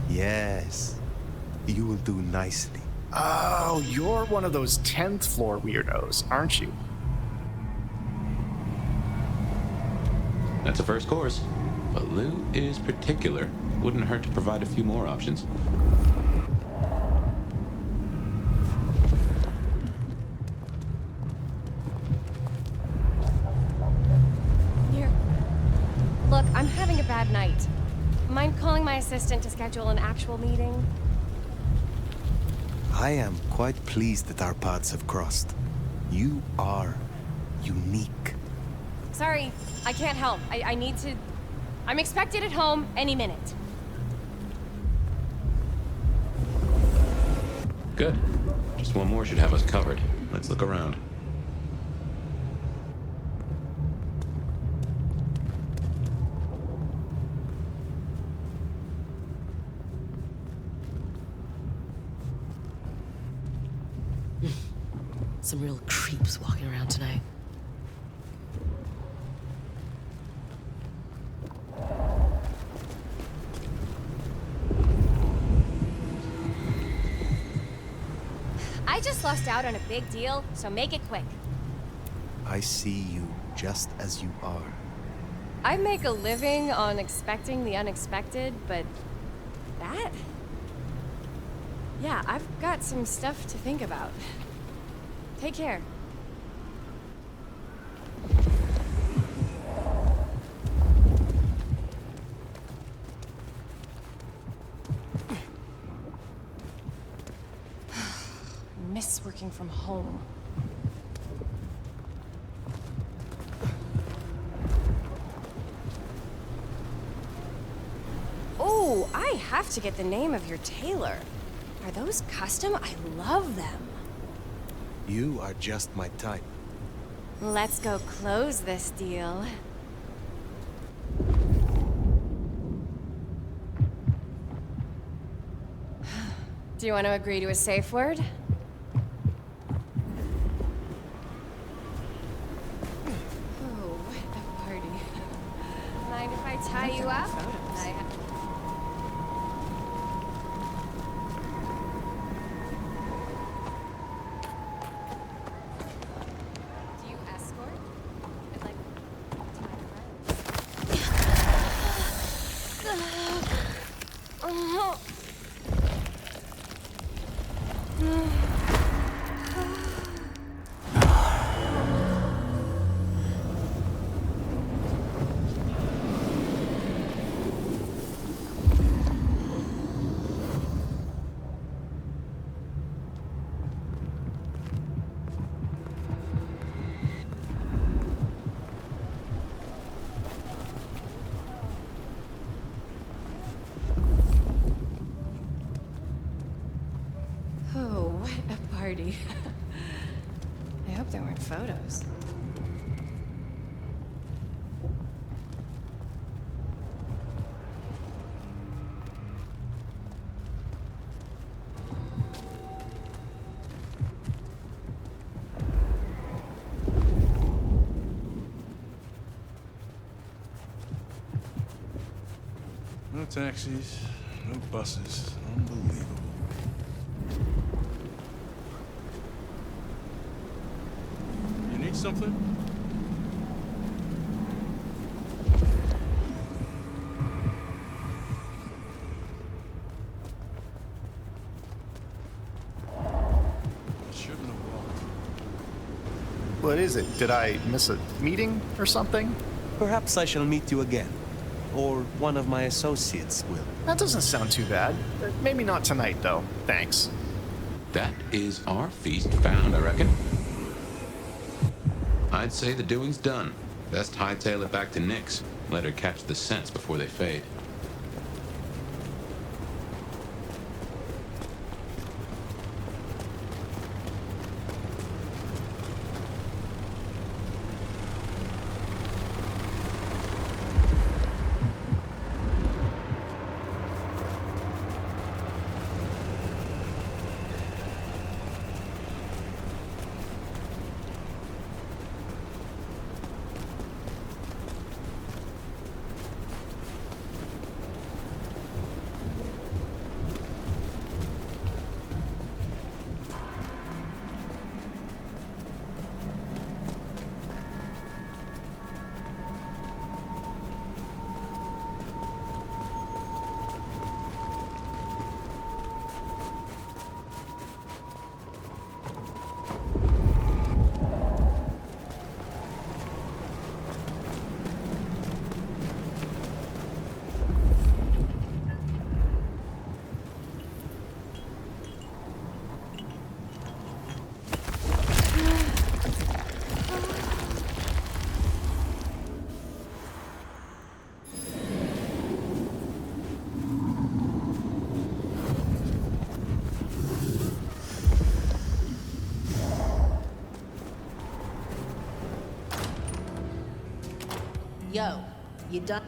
Yes. You will do nicely. Oh, you're one of those 10th floor weirdos, aren't you? That's a first course. But Lou is particular. Wouldn't hurt to provide a few more options. Here. Look, I'm having a bad night. Mind calling my assistant to schedule an actual meeting? I am quite pleased that our paths have crossed. You are unique. Sorry, I can't help. I need to... I'm expected at home any minute. Good. Just one more should have us covered. Let's look around. Some real creeps walking around tonight. I just lost out on a big deal, so make it quick. I see you just as you are. I make a living on expecting the unexpected, but that? Yeah, I've got some stuff to think about. Take care. Miss working from home. Oh, I have to get the name of your tailor. Are those custom? I love them. You are just my type. Let's go close this deal. Do you want to agree to a safe word? Oh, what a party. Mind if I tie you up? Do you escort? I'd like to tie Oh, what a party. I hope there weren't photos. No taxis, no buses. Unbelievable. You need something? Shouldn't have walked. What is it? Did I miss a meeting or something? Perhaps I shall meet you again. Or one of my associates will. That doesn't sound too bad. Maybe not tonight, though. Thanks. That is our feast found, I reckon. I'd say the doing's done. Best hightail it back to Nyx. Let her catch the scents before they fade. Yo, you done?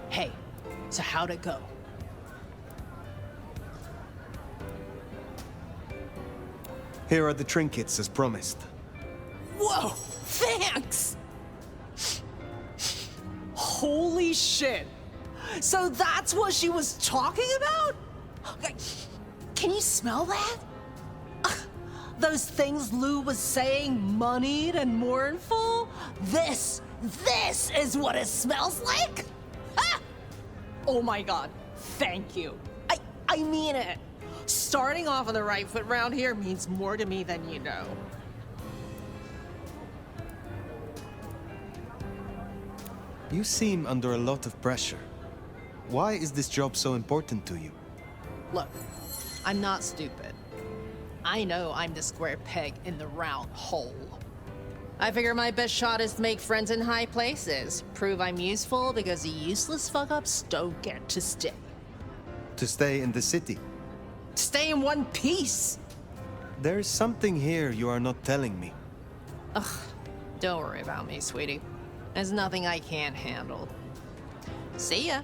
Hey, so how'd it go? Here are the trinkets as promised. Whoa, thanks! Holy shit! So that's what she was talking about? Can you smell that? Those things Lou was saying, moneyed and mournful? This is what it smells like? Ah! Oh my god, thank you. I mean it. Starting off on the right foot round here means more to me than you know. You seem under a lot of pressure. Why is this job so important to you? Look, I'm not stupid. I know I'm the square peg in the round hole. I figure my best shot is to make friends in high places. Prove I'm useful because the useless fuck-ups don't get to stay. To stay in the city. Stay in one piece! There's something here you are not telling me. Ugh, don't worry about me, sweetie. There's nothing I can't handle. See ya.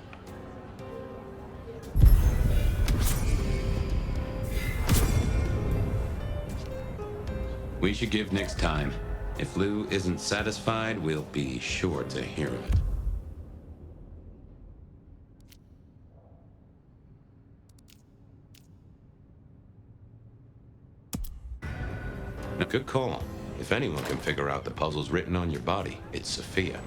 We should give Nix time. If Lou isn't satisfied, we'll be sure to hear of it. A good call. If anyone can figure out the puzzles written on your body, it's Sophia.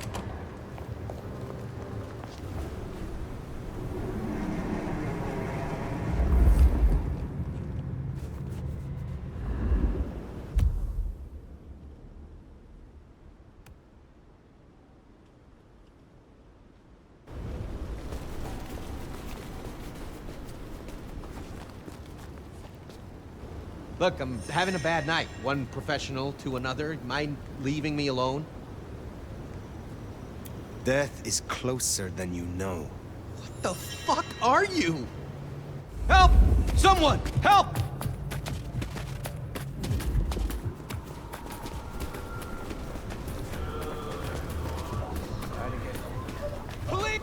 Look, I'm having a bad night. One professional to another. Mind leaving me alone? Death is closer than you know. What the fuck are you? Help! Someone! Help! Police!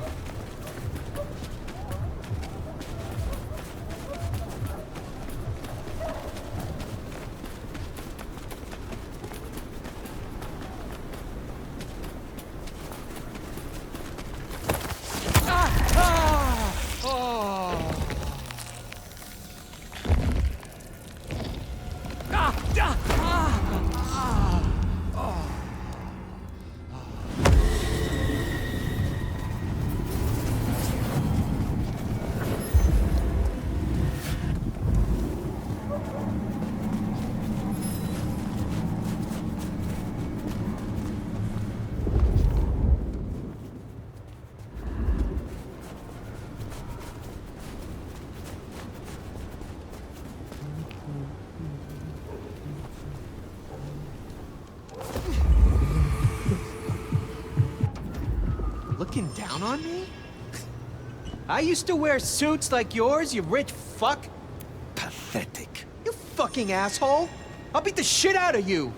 Looking down on me? I used to wear suits like yours, you rich fuck. Pathetic. You fucking asshole! I'll beat the shit out of you!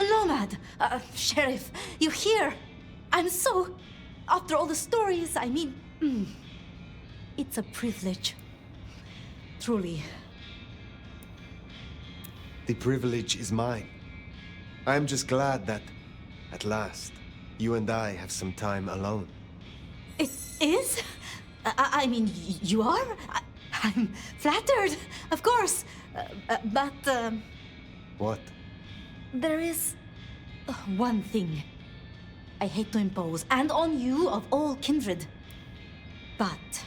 Nomad! Sheriff, you here? I'm so... After all the stories, I mean... It's a privilege. Truly. The privilege is mine. I'm just glad that, at last, you and I have some time alone. It is? I mean, you are? I'm flattered, of course. But What? there is one thing I hate to impose, and on you of all kindred. But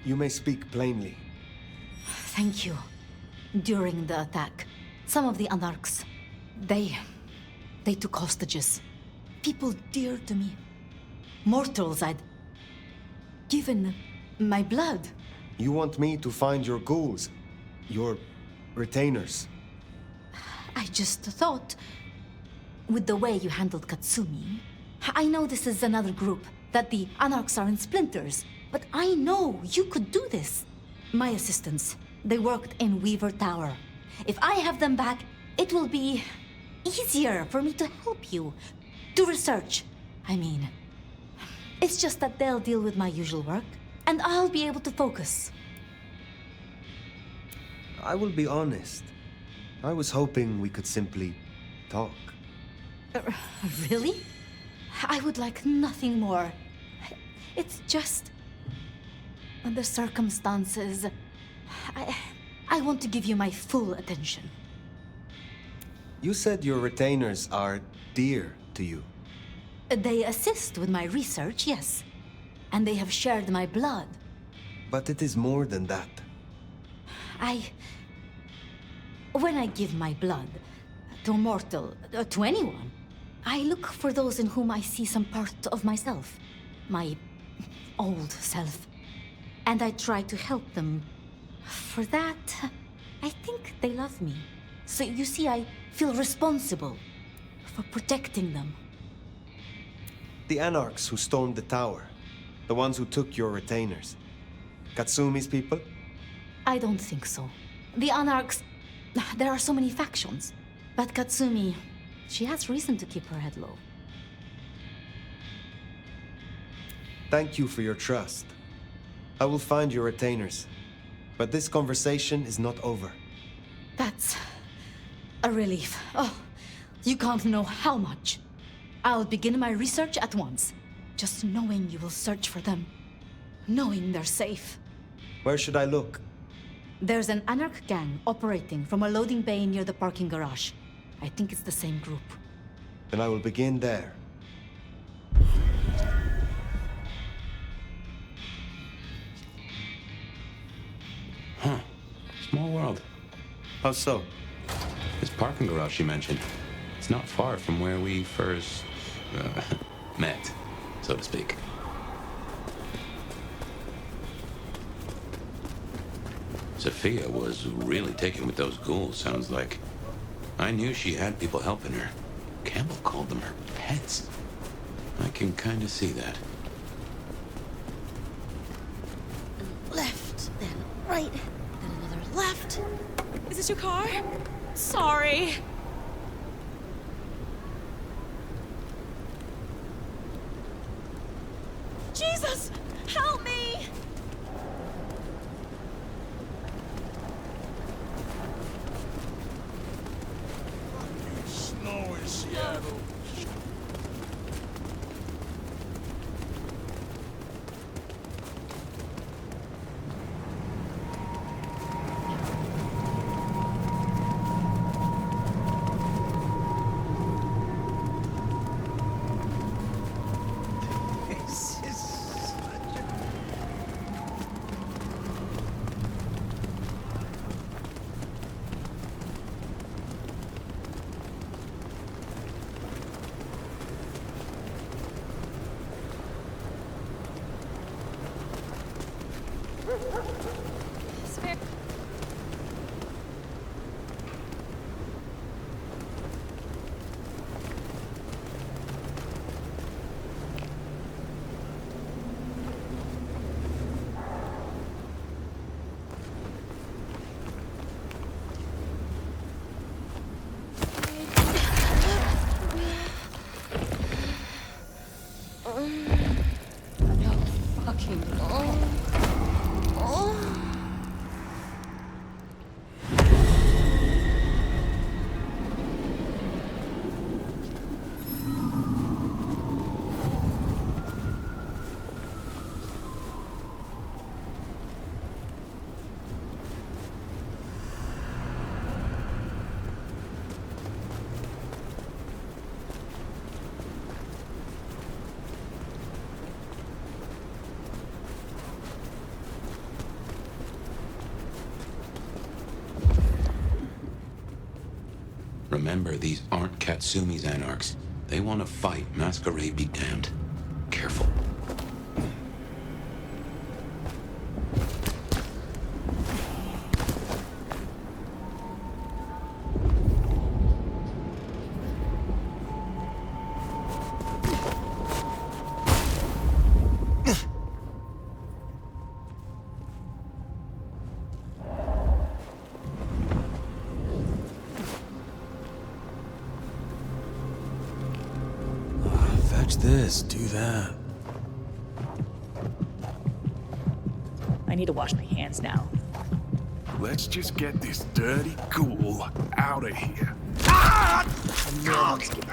You may speak plainly. thank you. During the attack, some of the anarchs, they took hostages. People dear to me. Mortals I'd given my blood. You want me to find your ghouls, your retainers. I just thought, with the way you handled Katsumi, I know this is another group, that the anarchs are in splinters, but I know you could do this. My assistants, they worked in Weaver Tower. If I have them back, it will be easier for me to help you. Do research, I mean. It's just that they'll deal with my usual work, and I'll be able to focus. I will be honest. I was hoping we could simply talk. Really? I would like nothing more. It's just the circumstances. I want to give you my full attention. You said your retainers are dear to you. They assist with my research, yes. And they have shared my blood. But it is more than that. When I give my blood to a mortal, to anyone, I look for those in whom I see some part of myself. My old self. And I try to help them. For that, I think they love me. So you see, I feel responsible for protecting them. The anarchs who stormed the tower. The ones who took your retainers. Katsumi's people? I don't think so. The anarchs, there are so many factions. But Katsumi, she has reason to keep her head low. Thank you for your trust. I will find your retainers. But this conversation is not over. That's a relief. Oh, you can't know how much. I'll begin my research at once. Just knowing you will search for them. Knowing they're safe. Where should I look? There's an anarch gang operating from a loading bay near the parking garage. I think it's the same group. Then I will begin there. Huh. Small world. How so? This parking garage you mentioned, it's not far from where we first met, so to speak. Sophia was really taken with those ghouls, sounds like. I knew she had people helping her. Campbell called them her pets. I can kind of see that. Left, then right, then another left. Is this your car? Sorry. Jesus! Help me! Snow in Seattle. remember, these aren't Katsumi's anarchs. They want to fight. Masquerade be damned. Careful. This, do that. I need to wash my hands now. Let's just get this dirty ghoul out of here. I knew I wanted to give me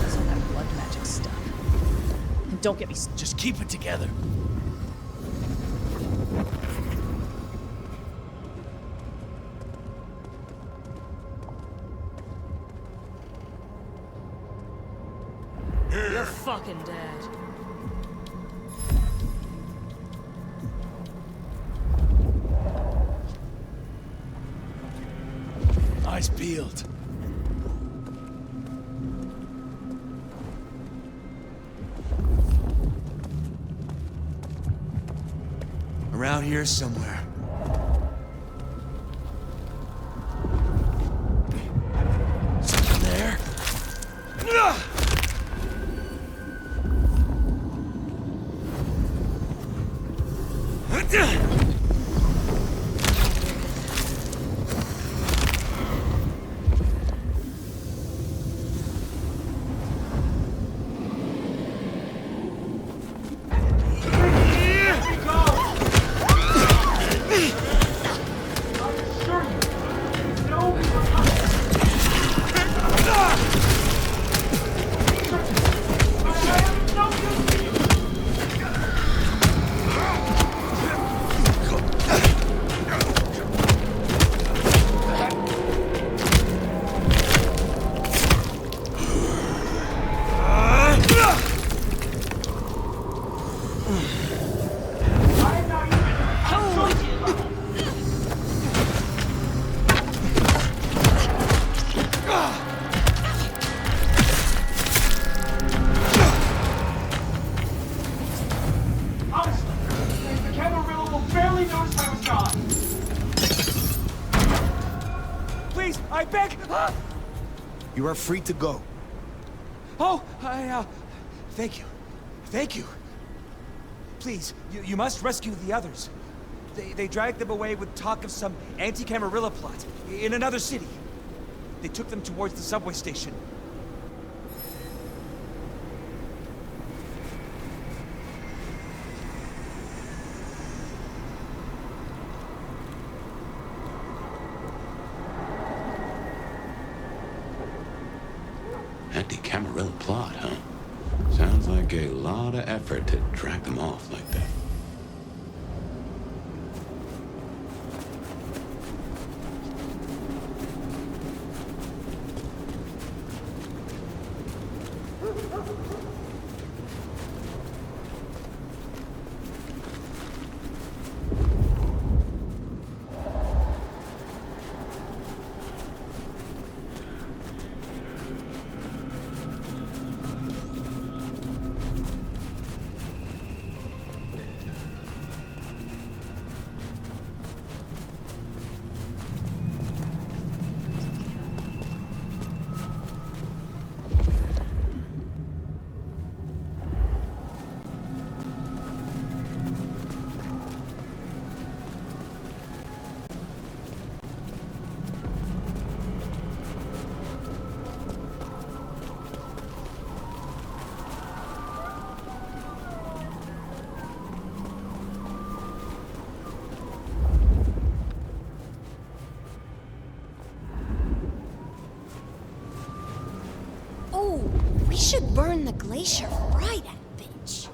some that blood magic stuff. And don't get me. Just keep it together. You're fucking dead. Eyes peeled. Around here somewhere. Something there. You are free to go. Oh, thank you. Thank you. Please, you must rescue the others. They dragged them away with talk of some anti-Camarilla plot in another city. They took them towards the subway station. Anti-Camarilla plot, huh? Sounds like a lot of effort to track them off like that. We should burn the glacier right at bitch.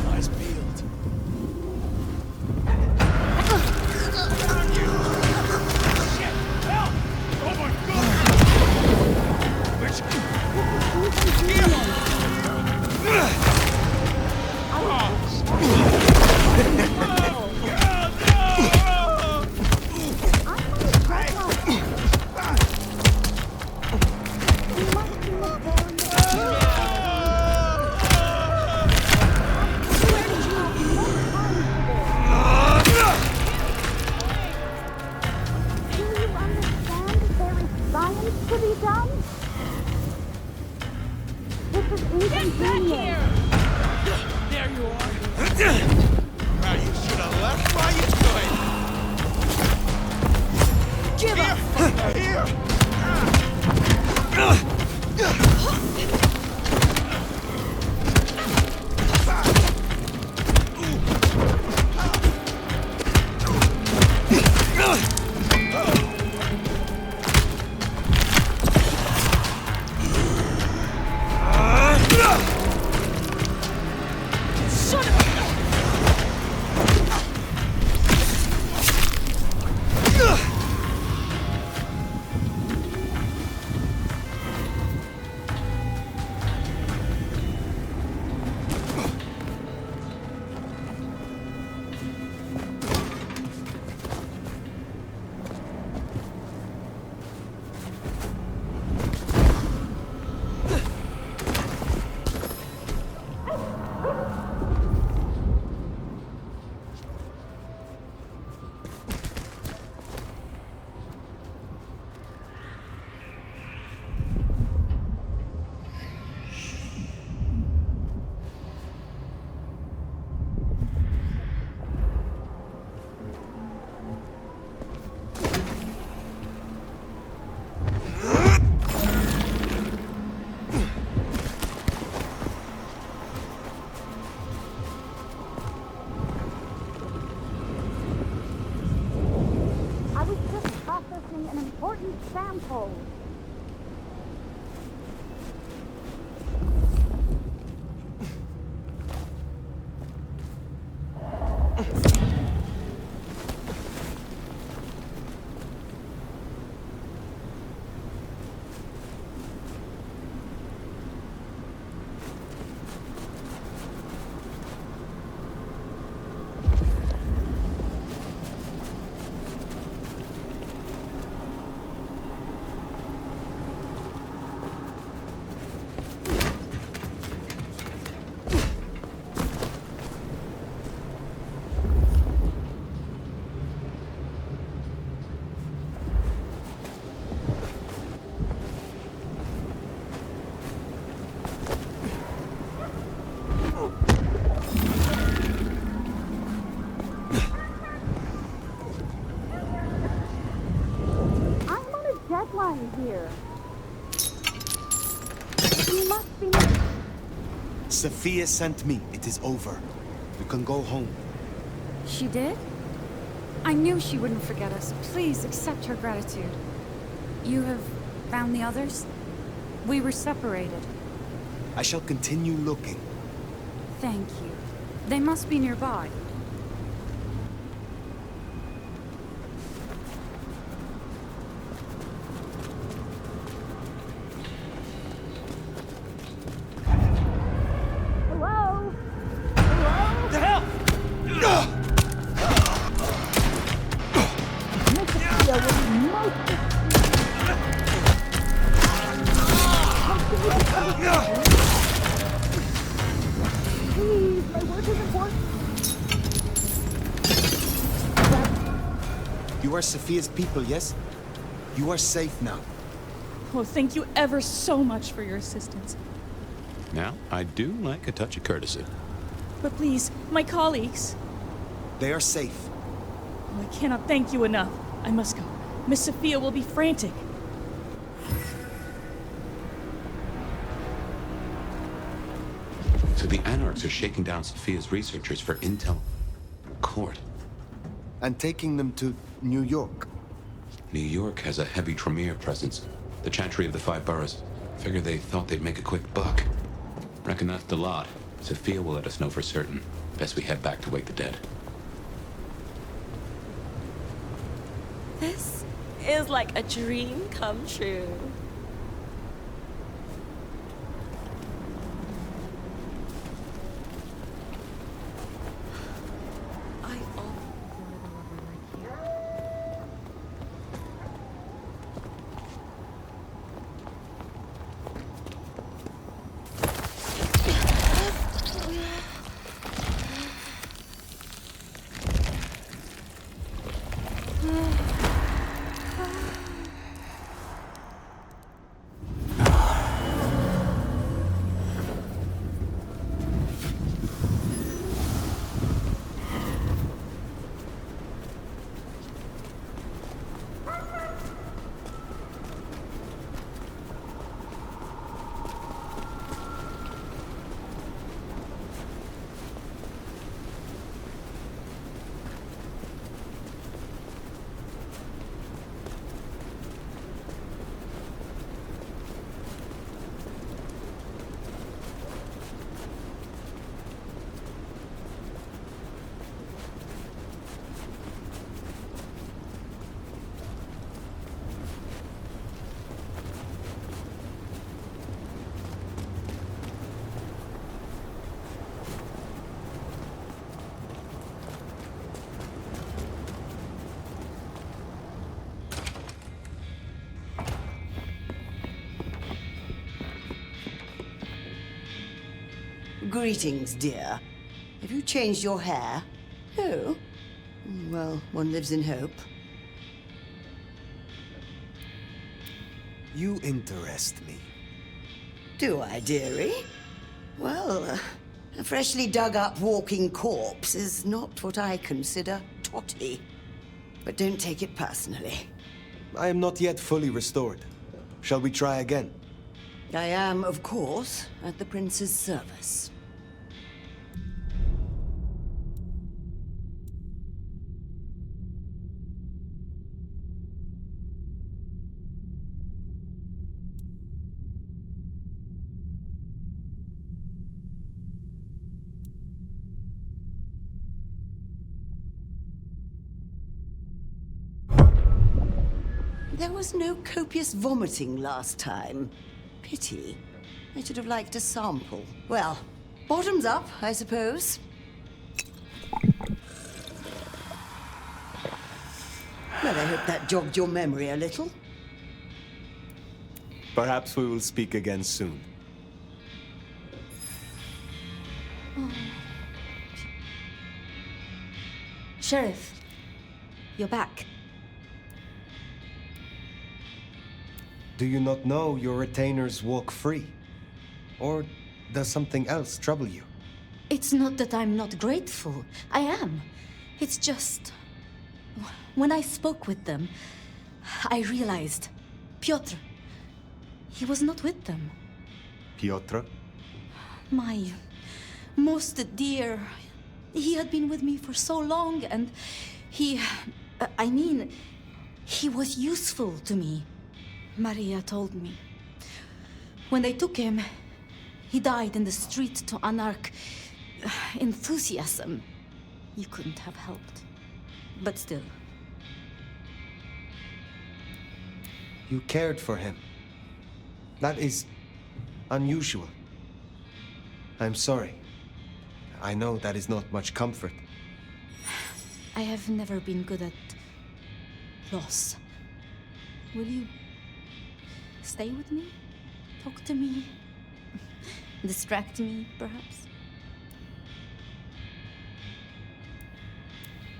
Eyes peeled. Shit! Help! Oh my God! important sample. Here. You must be. Sophia sent me. It is over. You can go home. She did? I knew she wouldn't forget us. Please accept her gratitude. You have found the others? We were separated. I shall continue looking. Thank you. They must be nearby. You are Sophia's people, yes? You are safe now. Oh, thank you ever so much for your assistance. Now, I do like a touch of courtesy. But please, my colleagues. They are safe. Oh, I cannot thank you enough. I must go. Miss Sophia will be frantic. So the Anarchs are shaking down Sophia's researchers for intel court. And taking them to New York. New York has a heavy Tremere presence. The Chantry of the 5 boroughs. Figured they thought they'd make a quick buck. Reckon that's the lot. Sophia will let us know for certain. Best we head back to wake the dead. This is like a dream come true. Greetings, dear. Have you changed your hair? Oh. Well, one lives in hope. You interest me. Do I, dearie? Well, a freshly dug up walking corpse is not what I consider totty. But don't take it personally. I am not yet fully restored. Shall we try again? I am, of course, at the prince's service. There was no copious vomiting last time. Pity. I should have liked a sample. Well, bottoms up, I suppose. Well, I hope that jogged your memory a little. Perhaps we will speak again soon. Sheriff, you're back. Do you not know your retainers walk free? Or does something else trouble you? It's not that I'm not grateful. I am. It's just... When I spoke with them, I realized Piotr, he was not with them. Piotr? My most dear. He had been with me for so long, and he was useful to me. Maria told me. When they took him, he died in the street to anarch enthusiasm. You couldn't have helped. But still. You cared for him. That is unusual. I'm sorry. I know that is not much comfort. I have never been good at loss. Will you stay with me? Talk to me? Distract me, perhaps?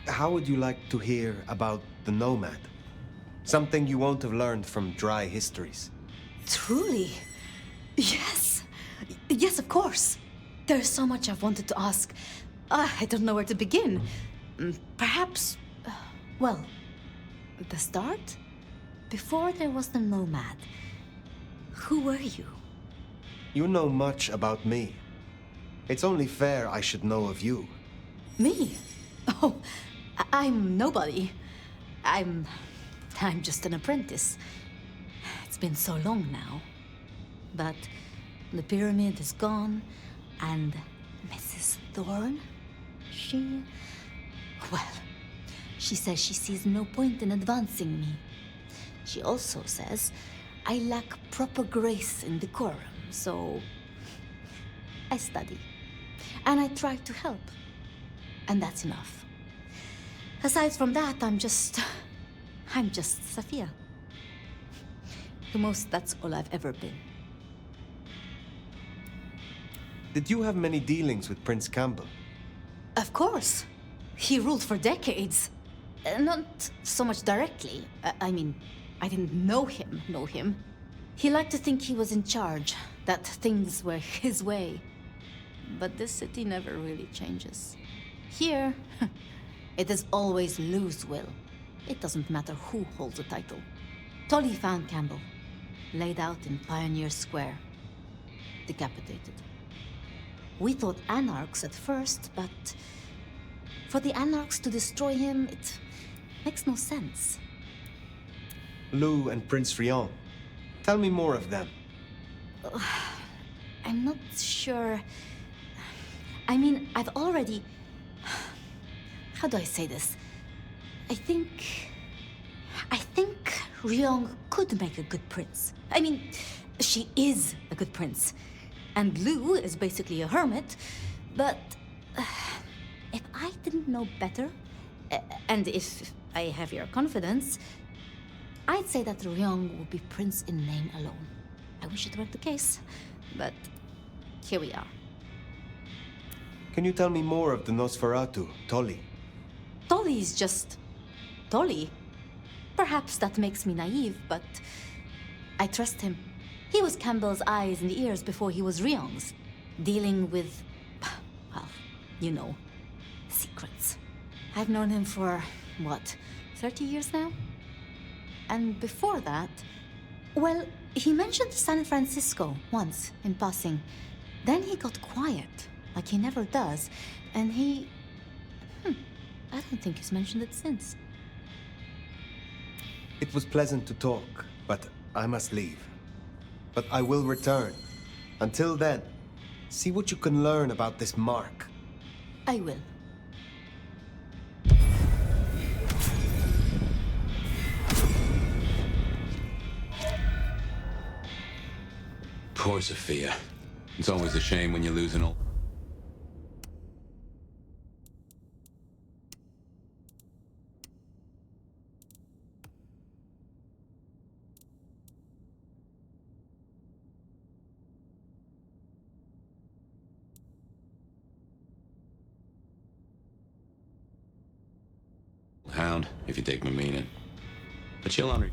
How would you like to hear about the Nomad? Something you won't have learned from dry histories. Truly? Yes. Yes, of course. There's so much I've wanted to ask. I don't know where to begin. Perhaps, well, the start? Before there was the Nomad, who were you? You know much about me. It's only fair I should know of you. Me? Oh, I'm nobody. I'm just an apprentice. It's been so long now. But the pyramid is gone, and Mrs. Thorne, well, she says she sees no point in advancing me. She also says I lack proper grace and decorum, so I study. And I try to help. And that's enough. Aside from that, I'm just Sophia. The most, that's all I've ever been. Did you have many dealings with Prince Campbell? Of course. He ruled for decades. Not so much directly. I mean, I didn't know him. He liked to think he was in charge, that things were his way. But this city never really changes. Here, it is always Lou's will. It doesn't matter who holds the title. Tolly found Campbell, laid out in Pioneer Square, decapitated. We thought anarchs at first, but for the anarchs to destroy him, it makes no sense. Lou and Prince Rion. Tell me more of them. I'm not sure. I mean, I've already... How do I say this? I think Ryong could make a good prince. I mean, she is a good prince. And Lou is basically a hermit. But if I didn't know better, and if I have your confidence, I'd say that Ryong would be prince in name alone. I wish it were the case, but here we are. Can you tell me more of the Nosferatu, Tolly? Tolly is just Tolly. Perhaps that makes me naive, but I trust him. He was Campbell's eyes and ears before he was Ryong's, dealing with, well, you know, secrets. I've known him for, what, 30 years now? And before that, well, he mentioned San Francisco once in passing. Then he got quiet, like he never does, and he... I don't think he's mentioned it since. It was pleasant to talk, but I must leave. But I will return. Until then, see what you can learn about this mark. I will. course, Sophia. It's always a shame when you lose an old... hound, if you take my meaning. But she'll honor...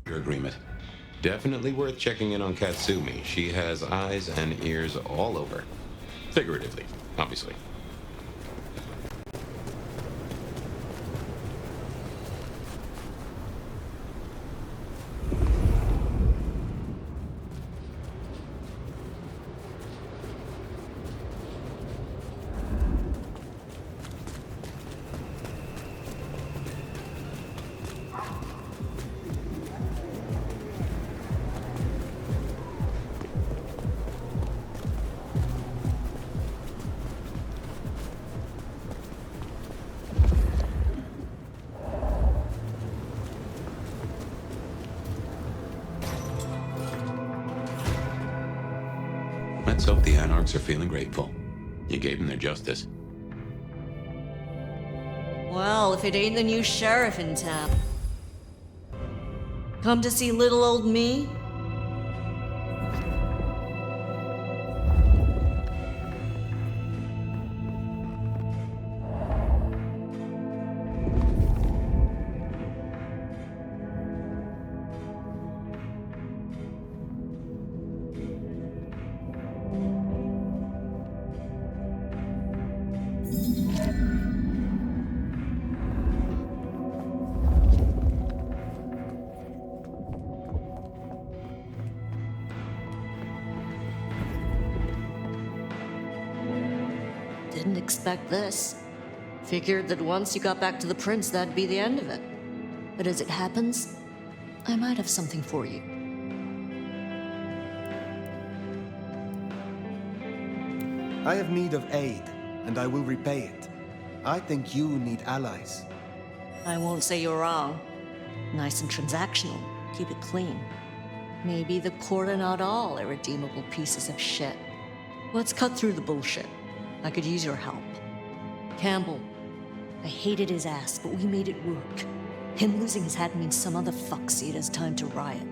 your agreement. Definitely worth checking in on Katsumi. She has eyes and ears all over. Figuratively, obviously. Let's hope the Anarchs are feeling grateful. You gave them their justice. Well, if it ain't the new sheriff in town. Come to see little old me? Didn't expect this. Figured that once you got back to the prince, that'd be the end of it. But as it happens, I might have something for you. I have need of aid, and I will repay it. I think you need allies. I won't say you're wrong. Nice and transactional. Keep it clean. Maybe the court are not all irredeemable pieces of shit. Let's cut through the bullshit. I could use your help. Campbell. I hated his ass, but we made it work. Him losing his hat means some other fuck see it as time to riot.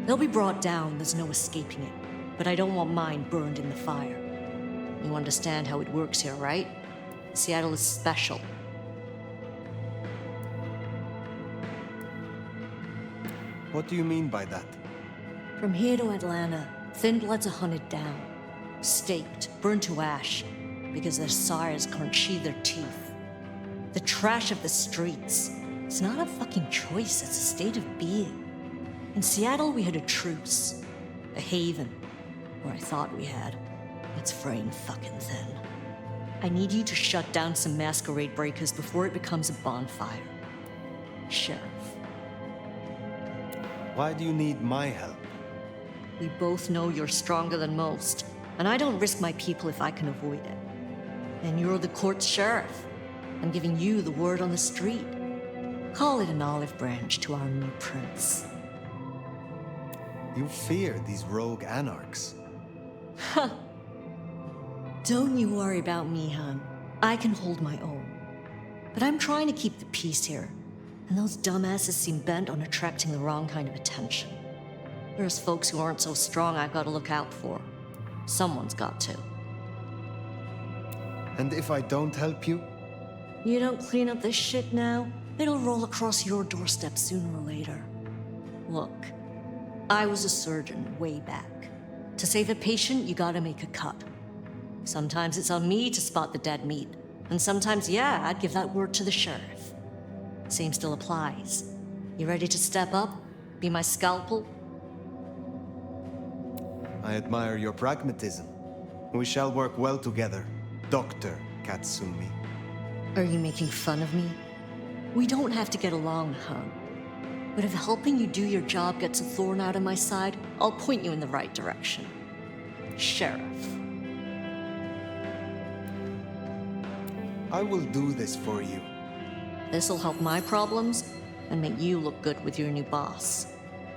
They'll be brought down, there's no escaping it. But I don't want mine burned in the fire. You understand how it works here, right? Seattle is special. What do you mean by that? From here to Atlanta, thin bloods are hunted down. Staked, burned to ash, because their sires can't sheathe their teeth. The trash of the streets. It's not a fucking choice, it's a state of being. In Seattle, we had a truce. A haven. Or I thought we had. It's fraying fucking thin. I need you to shut down some Masquerade breakers before it becomes a bonfire. Sheriff. Why do you need my help? We both know you're stronger than most, and I don't risk my people if I can avoid it. And you're the court's sheriff. I'm giving you the word on the street. Call it an olive branch to our new prince. You fear these rogue anarchs. Huh. Don't you worry about me, hon. I can hold my own. But I'm trying to keep the peace here, and those dumbasses seem bent on attracting the wrong kind of attention. There's folks who aren't so strong I've got to look out for. Someone's got to. And if I don't help you? You don't clean up this shit now, it'll roll across your doorstep sooner or later. Look, I was a surgeon way back. To save a patient, you gotta make a cut. Sometimes it's on me to spot the dead meat, and sometimes, yeah, I'd give that word to the sheriff. Same still applies. You ready to step up? Be my scalpel? I admire your pragmatism. We shall work well together, Dr. Katsumi. Are you making fun of me? We don't have to get along, hon. But if helping you do your job gets a thorn out of my side, I'll point you in the right direction. Sheriff. I will do this for you. This'll help my problems and make you look good with your new boss.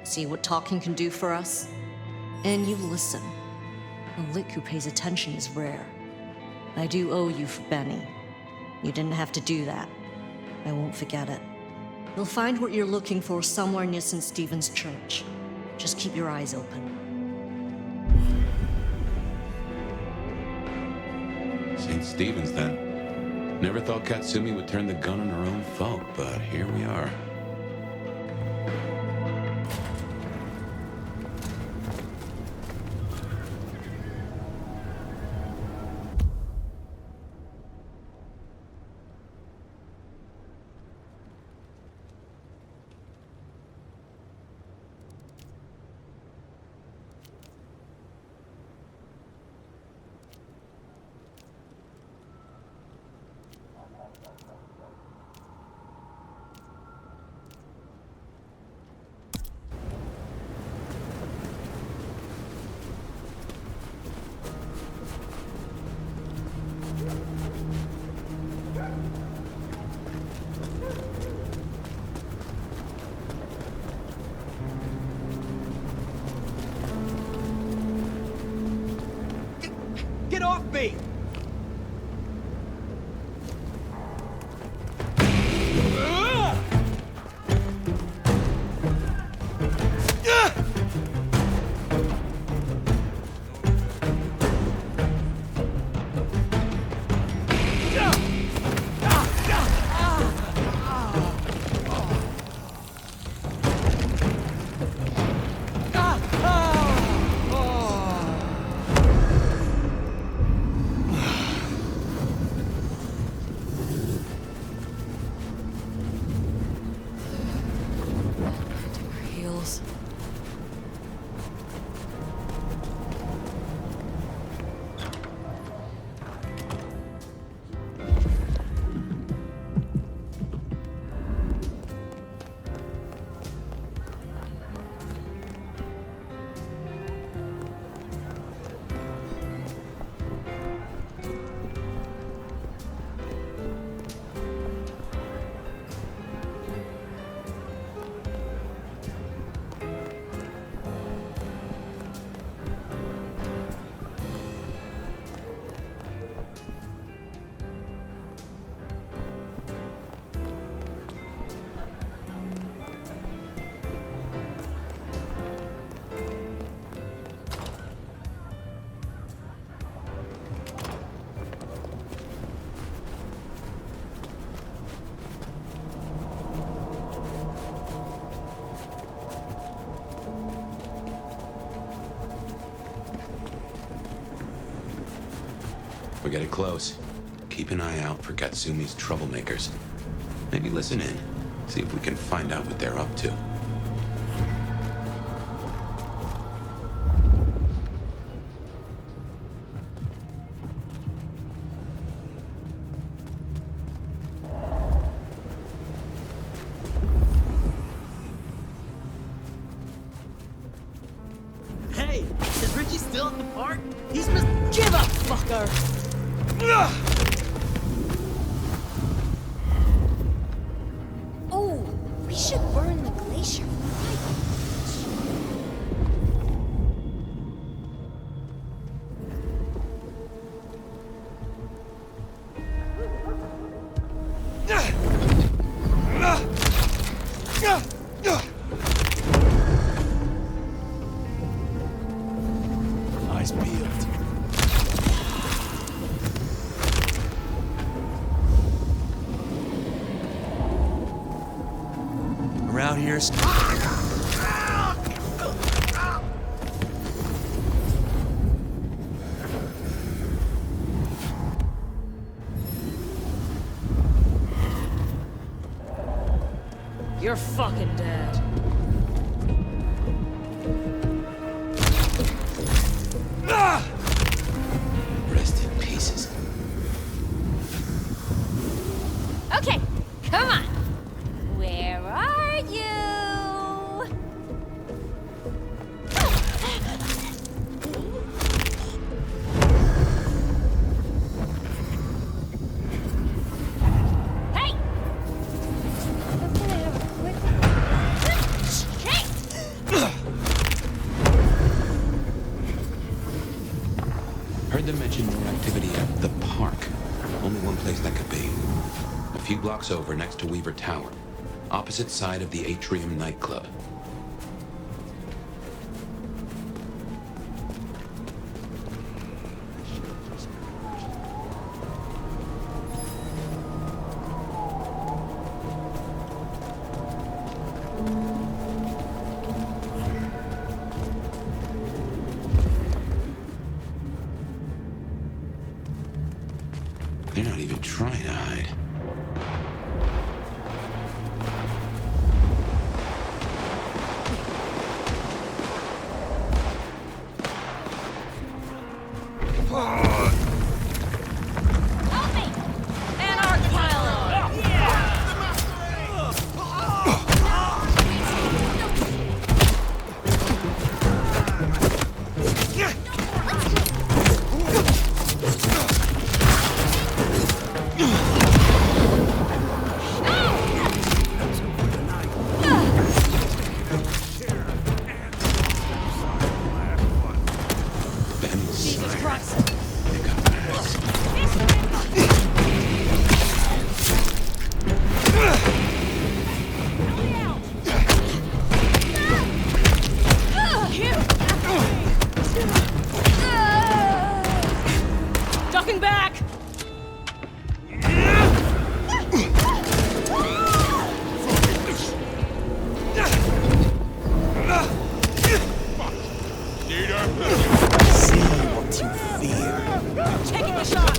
See what talking can do for us? And you listen. A lick who pays attention is rare. I do owe you for Benny. You didn't have to do that. I won't forget it. You'll find what you're looking for somewhere near St. Stephen's Church. Just keep your eyes open. St. Stephen's, then. Never thought Katsumi would turn the gun on her own folk, but here we are. Get off me! We're getting close. Keep an eye out for Katsumi's troublemakers. Maybe listen in. See if we can find out what they're up to. Hey, is Richie still at the park? He's Give up, fucker! Oh, we should burn the glacier. Eyes peeled. Around here. You're fucking dead. Rest in pieces. Okay, come on. Where are you? wanted to mention more activity at the park. Only one place that could be. A few blocks over next to Weaver Tower. Opposite side of the Atrium nightclub. They're not even trying to hide. Ducking back! See what you fear. Taking the shot!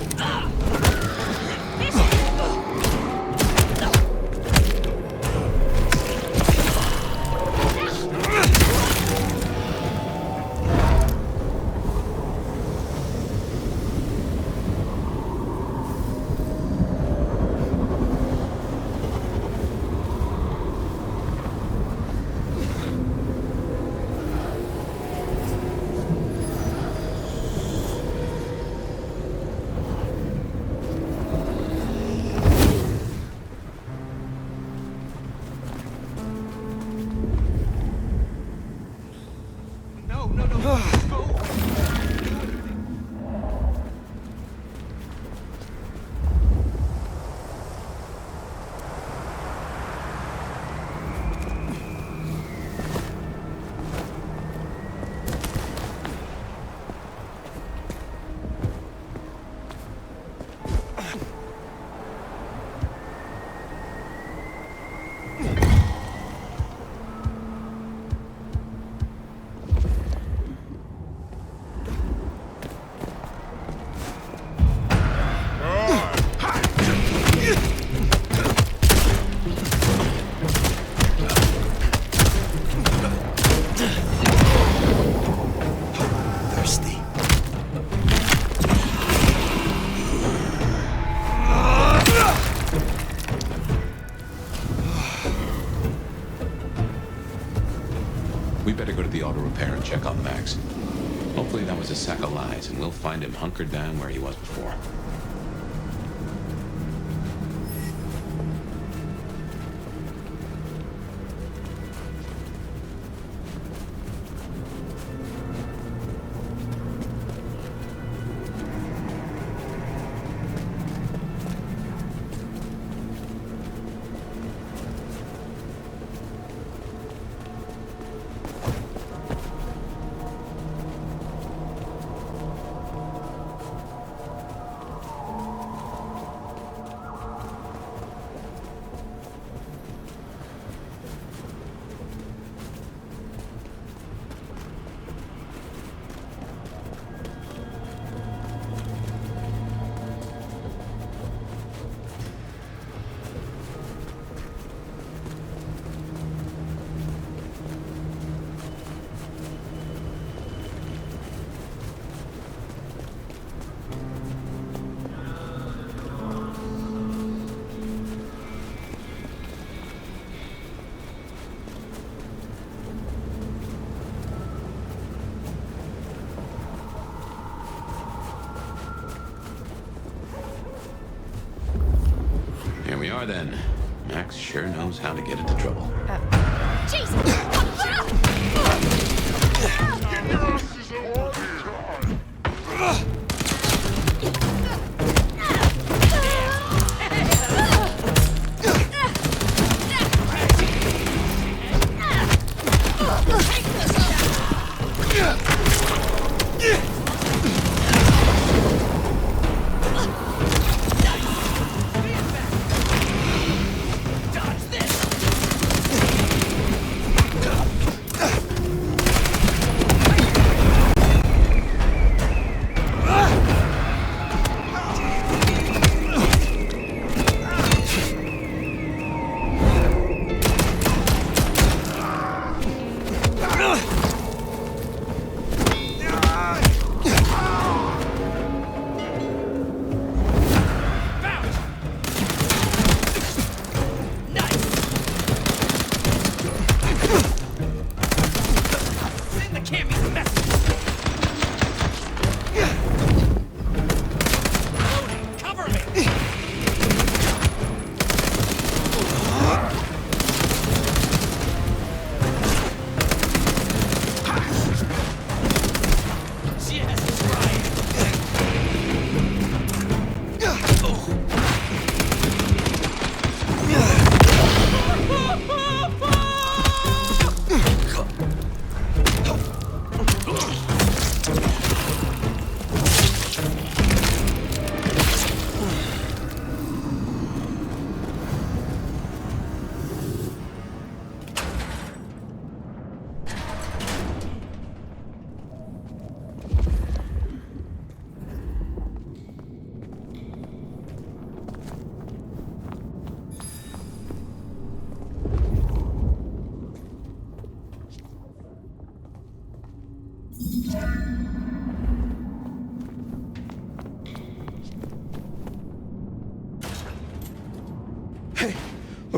We better go to the auto repair and check on Max. Hopefully that was a sack of lies, and we'll find him hunkered down where he was before. Here we are then. Max sure knows how to get into trouble.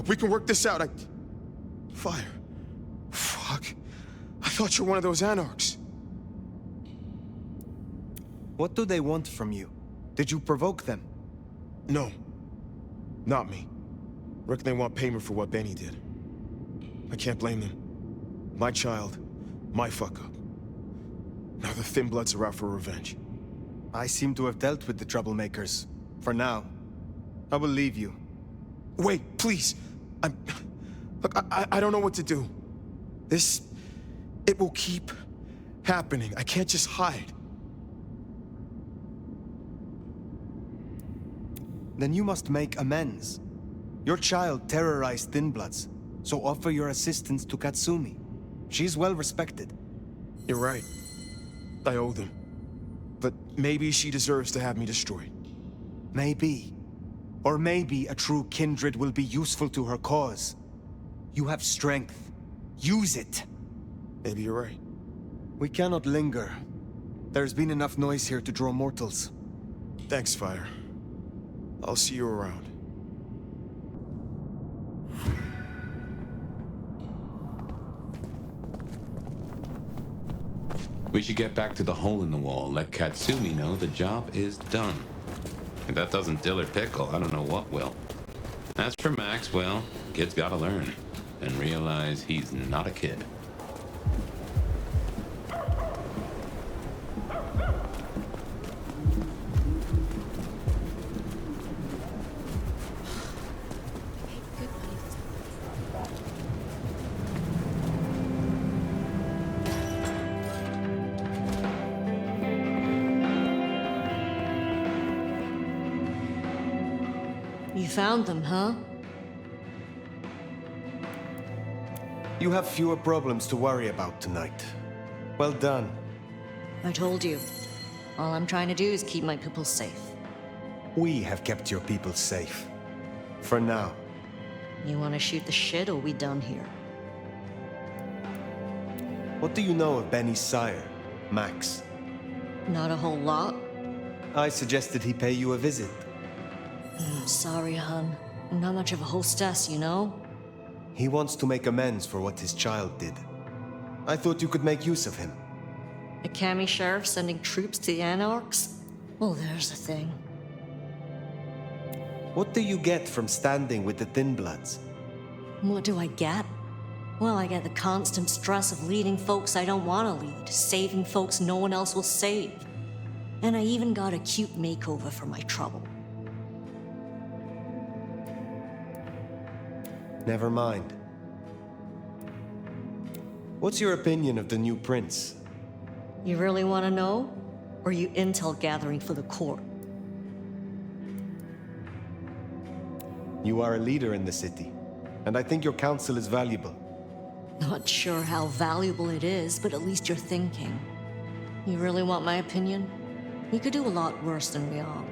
we can work this out. Fire. Fuck. I thought you were one of those anarchs. What do they want from you? Did you provoke them? No. Not me. Reckon they want payment for what Benny did. I can't blame them. My child, my fuck-up. Now the Thin Bloods are out for revenge. I seem to have dealt with the troublemakers. For now. I will leave you. Wait, please. Look, I don't know what to do. It will keep happening. I can't just hide. Then you must make amends. Your child terrorized Thin Bloods, so offer your assistance to Katsumi. She's well respected. You're right. I owe them. But maybe she deserves to have me destroyed. Maybe. Or maybe a true kindred will be useful to her cause. You have strength. Use it. Maybe you're right. We cannot linger. There's been enough noise here to draw mortals. Thanks, Fire. I'll see you around. We should get back to the hole in the wall, let Katsumi know the job is done. If that doesn't dill or pickle, I don't know what will. As for Max, well, kid's gotta learn and realize he's not a kid. You found them, huh? You have fewer problems to worry about tonight. Well done. I told you. All I'm trying to do is keep my people safe. We have kept your people safe. For now. You want to shoot the shit, or we done here? What do you know of Benny's sire, Max? Not a whole lot. I suggested he pay you a visit. Sorry, hun. I'm not much of a hostess, you know? He wants to make amends for what his child did. I thought you could make use of him. A Kami sheriff sending troops to the Anarchs? Well, there's a thing. What do you get from standing with the Thin Bloods? What do I get? Well, I get the constant stress of leading folks I don't want to lead, saving folks no one else will save. And I even got a cute makeover for my trouble. Never mind. What's your opinion of the new prince? You really want to know? Or are you intel gathering for the court? You are a leader in the city, and I think your counsel is valuable. Not sure how valuable it is, but at least you're thinking. You really want my opinion? We could do a lot worse than we are.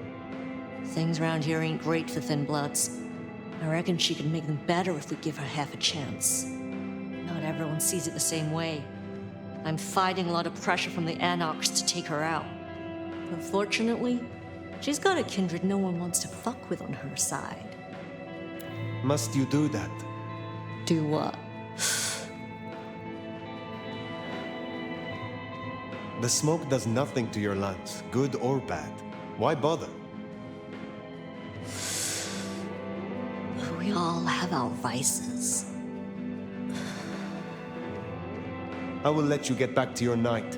Things around here ain't great for Thin Bloods. I reckon she could make them better if we give her half a chance. Not everyone sees it the same way. I'm fighting a lot of pressure from the Anarchs to take her out. Unfortunately, she's got a kindred no one wants to fuck with on her side. Must you do that? Do what? The smoke does nothing to your lungs, good or bad. Why bother? We all have our vices. I will let you get back to your night.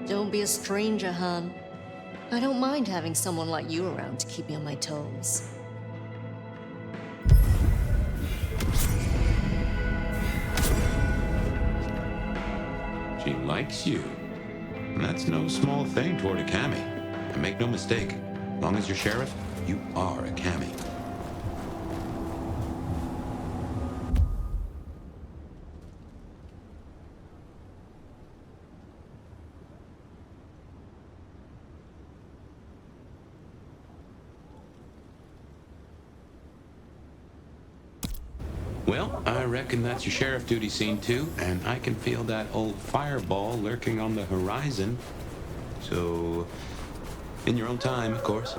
Don't be a stranger, hun. I don't mind having someone like you around to keep me on my toes. She likes you. And that's no small thing toward a Kami. And make no mistake, as long as you're sheriff, you are a Kami. Well, I reckon that's your sheriff duty scene too, and I can feel that old fireball lurking on the horizon. So, in your own time, of course.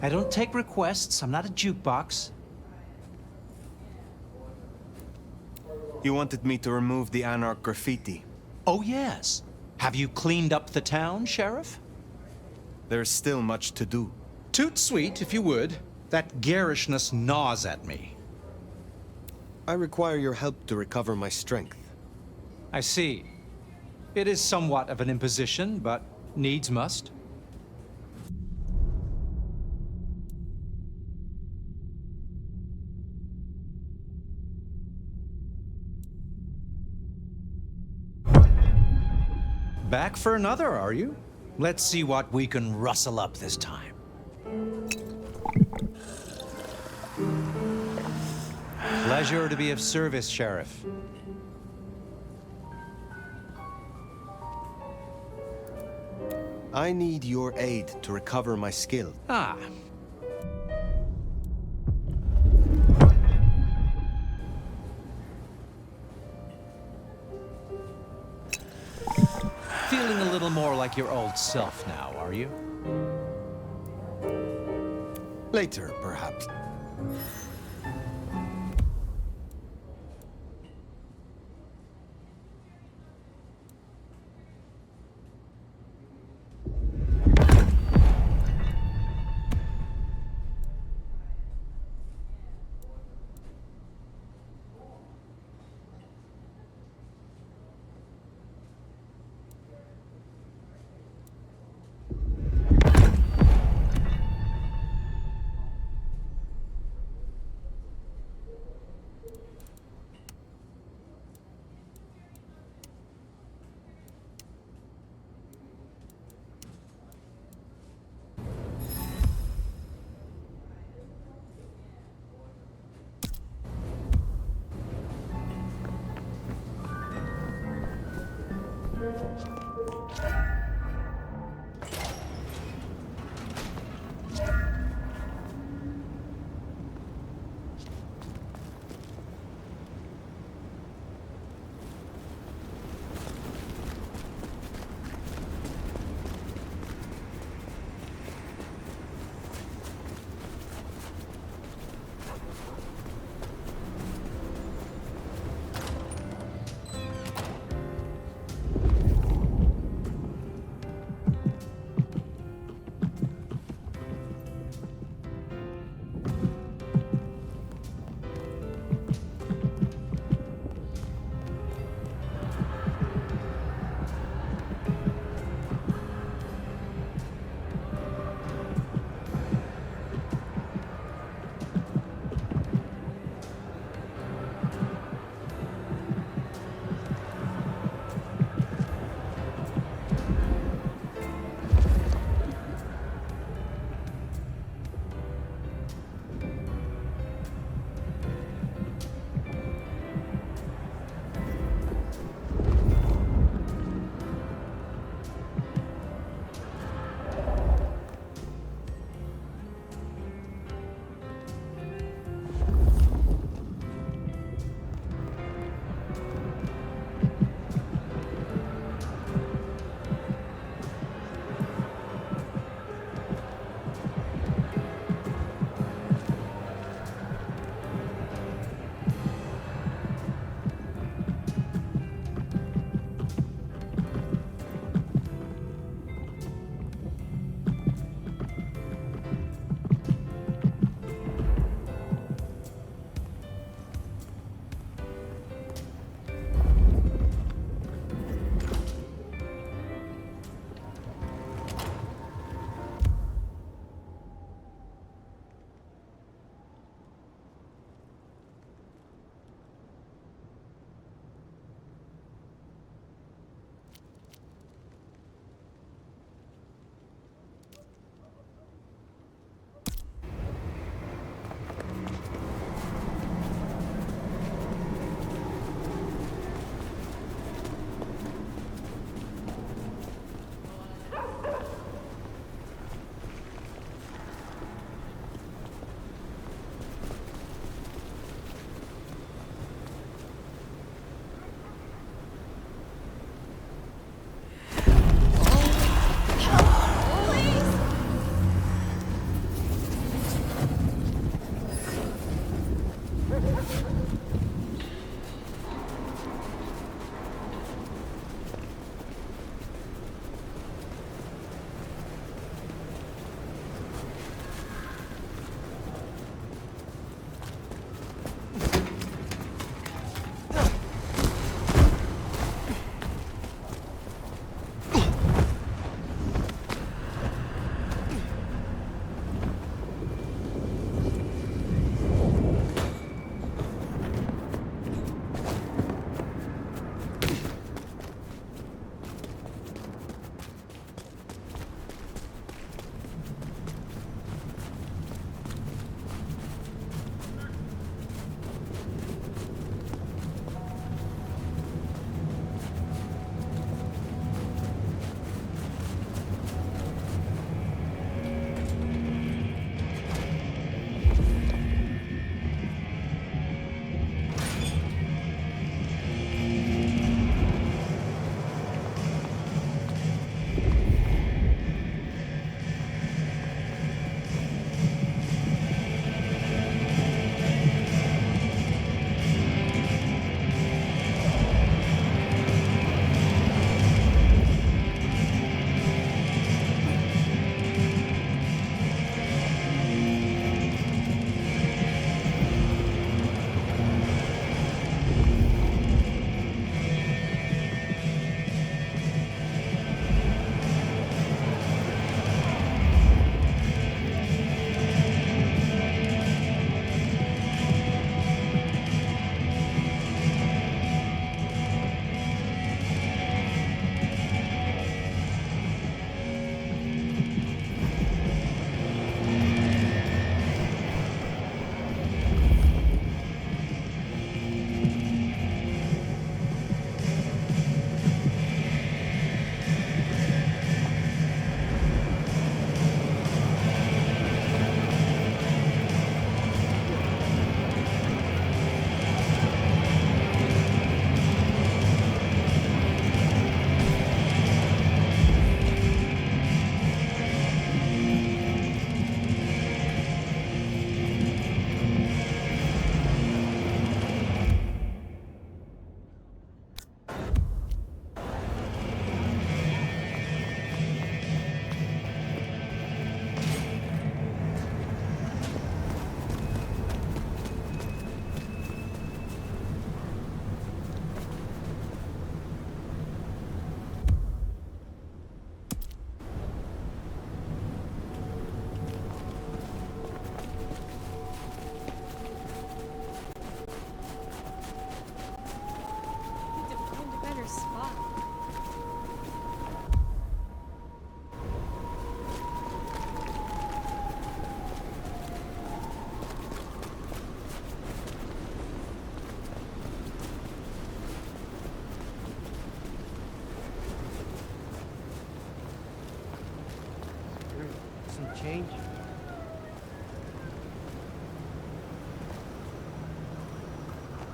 I don't take requests. I'm not a jukebox. You wanted me to remove the Anarch graffiti. Oh, yes. Have you cleaned up the town, Sheriff? There's still much to do. Toot sweet, if you would. That garishness gnaws at me. I require your help to recover my strength. I see. It is somewhat of an imposition, but needs must. Back for another, are you? Let's see what we can rustle up this time. Pleasure to be of service, Sheriff. I need your aid to recover my skill. Ah. Feeling a little more like your old self now, are you? Later, perhaps.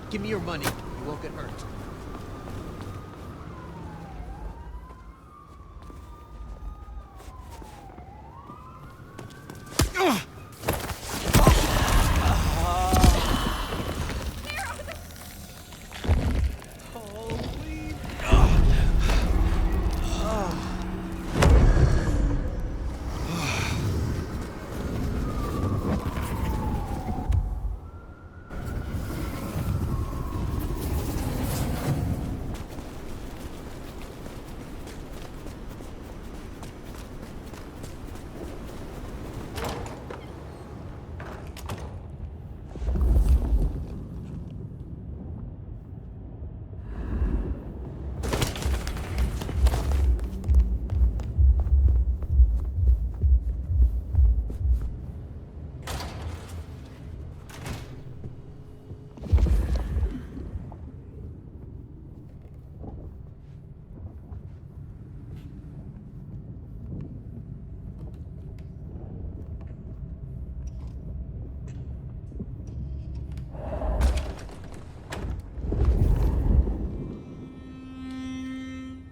Give me your money. You won't get hurt.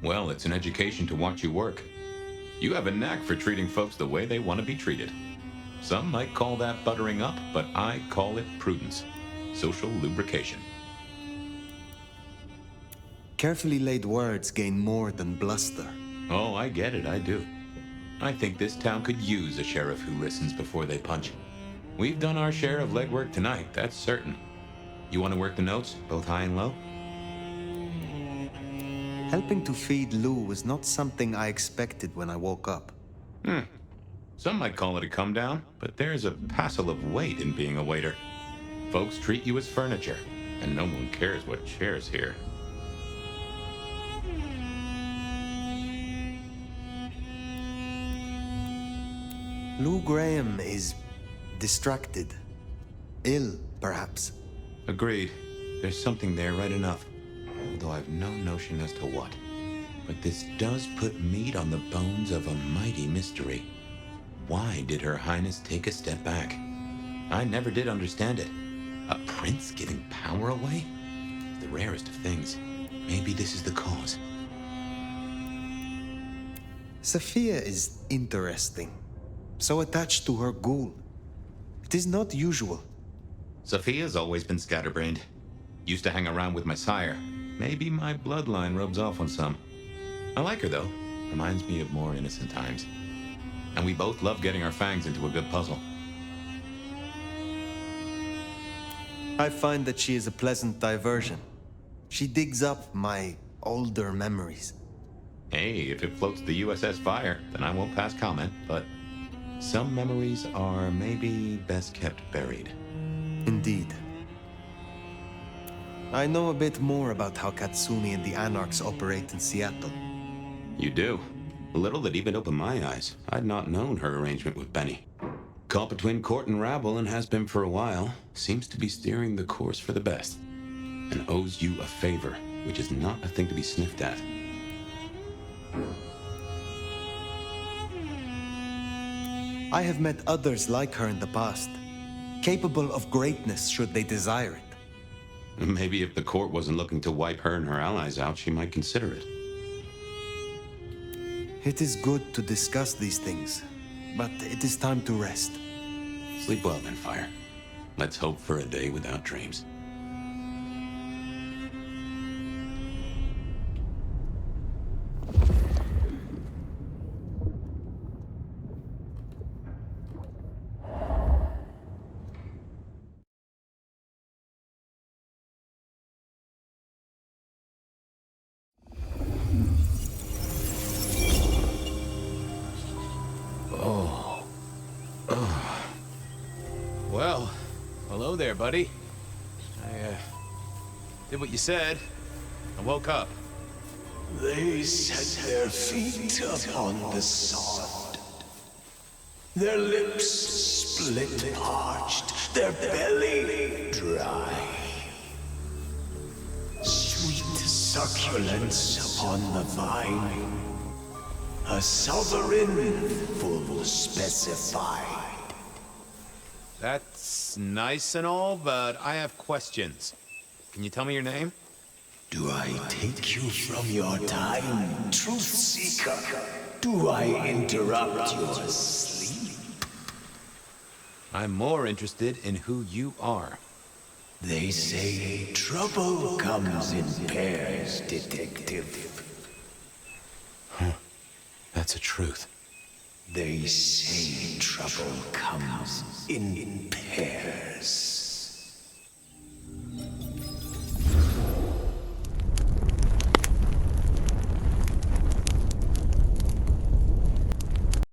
Well, it's an education to watch you work. You have a knack for treating folks the way they want to be treated. Some might call that buttering up, but I call it prudence. Social lubrication. Carefully laid words gain more than bluster. Oh, I get it, I do. I think this town could use a sheriff who listens before they punch. We've done our share of legwork tonight, that's certain. You want to work the notes, both high and low? Helping to feed Lou was not something I expected when I woke up. Some might call it a come down, but there's a passel of weight in being a waiter. Folks treat you as furniture, and no one cares what shares here. Lou Graham is distracted. Ill, perhaps. Agreed. There's something there right enough. Although I've no notion as to what. But this does put meat on the bones of a mighty mystery. Why did Her Highness take a step back? I never did understand it. A prince giving power away? The rarest of things. Maybe this is the cause. Sophia is interesting. So attached to her ghoul. It is not usual. Sophia's always been scatterbrained. Used to hang around with my sire. Maybe my bloodline rubs off on some. I like her, though. Reminds me of more innocent times. And we both love getting our fangs into a good puzzle. I find that she is a pleasant diversion. She digs up my older memories. Hey, if it floats the USS Fire, then I won't pass comment, but some memories are maybe best kept buried. Indeed. I know a bit more about how Katsumi and the Anarchs operate in Seattle. You do? A little that even opened my eyes. I'd not known her arrangement with Benny. Caught between court and rabble and has been for a while. Seems to be steering the course for the best. And owes you a favor, which is not a thing to be sniffed at. I have met others like her in the past, capable of greatness should they desire it. Maybe if the court wasn't looking to wipe her and her allies out, she might consider it. It is good to discuss these things, but it is time to rest. Sleep well then, Fire. Let's hope for a day without dreams. Well, hello there, buddy. I, did what you said. I woke up. They set their feet upon the sod. Their lips split parched, their belly dry. Sweet succulence upon the vine. A sovereign full specified. That's nice and all, but I have questions. Can you tell me your name? Do I take you from your time, truth seeker? Do I interrupt your sleep? I'm more interested in who you are. They say trouble comes in pairs, detective. Huh. That's a truth. They say trouble comes in pairs.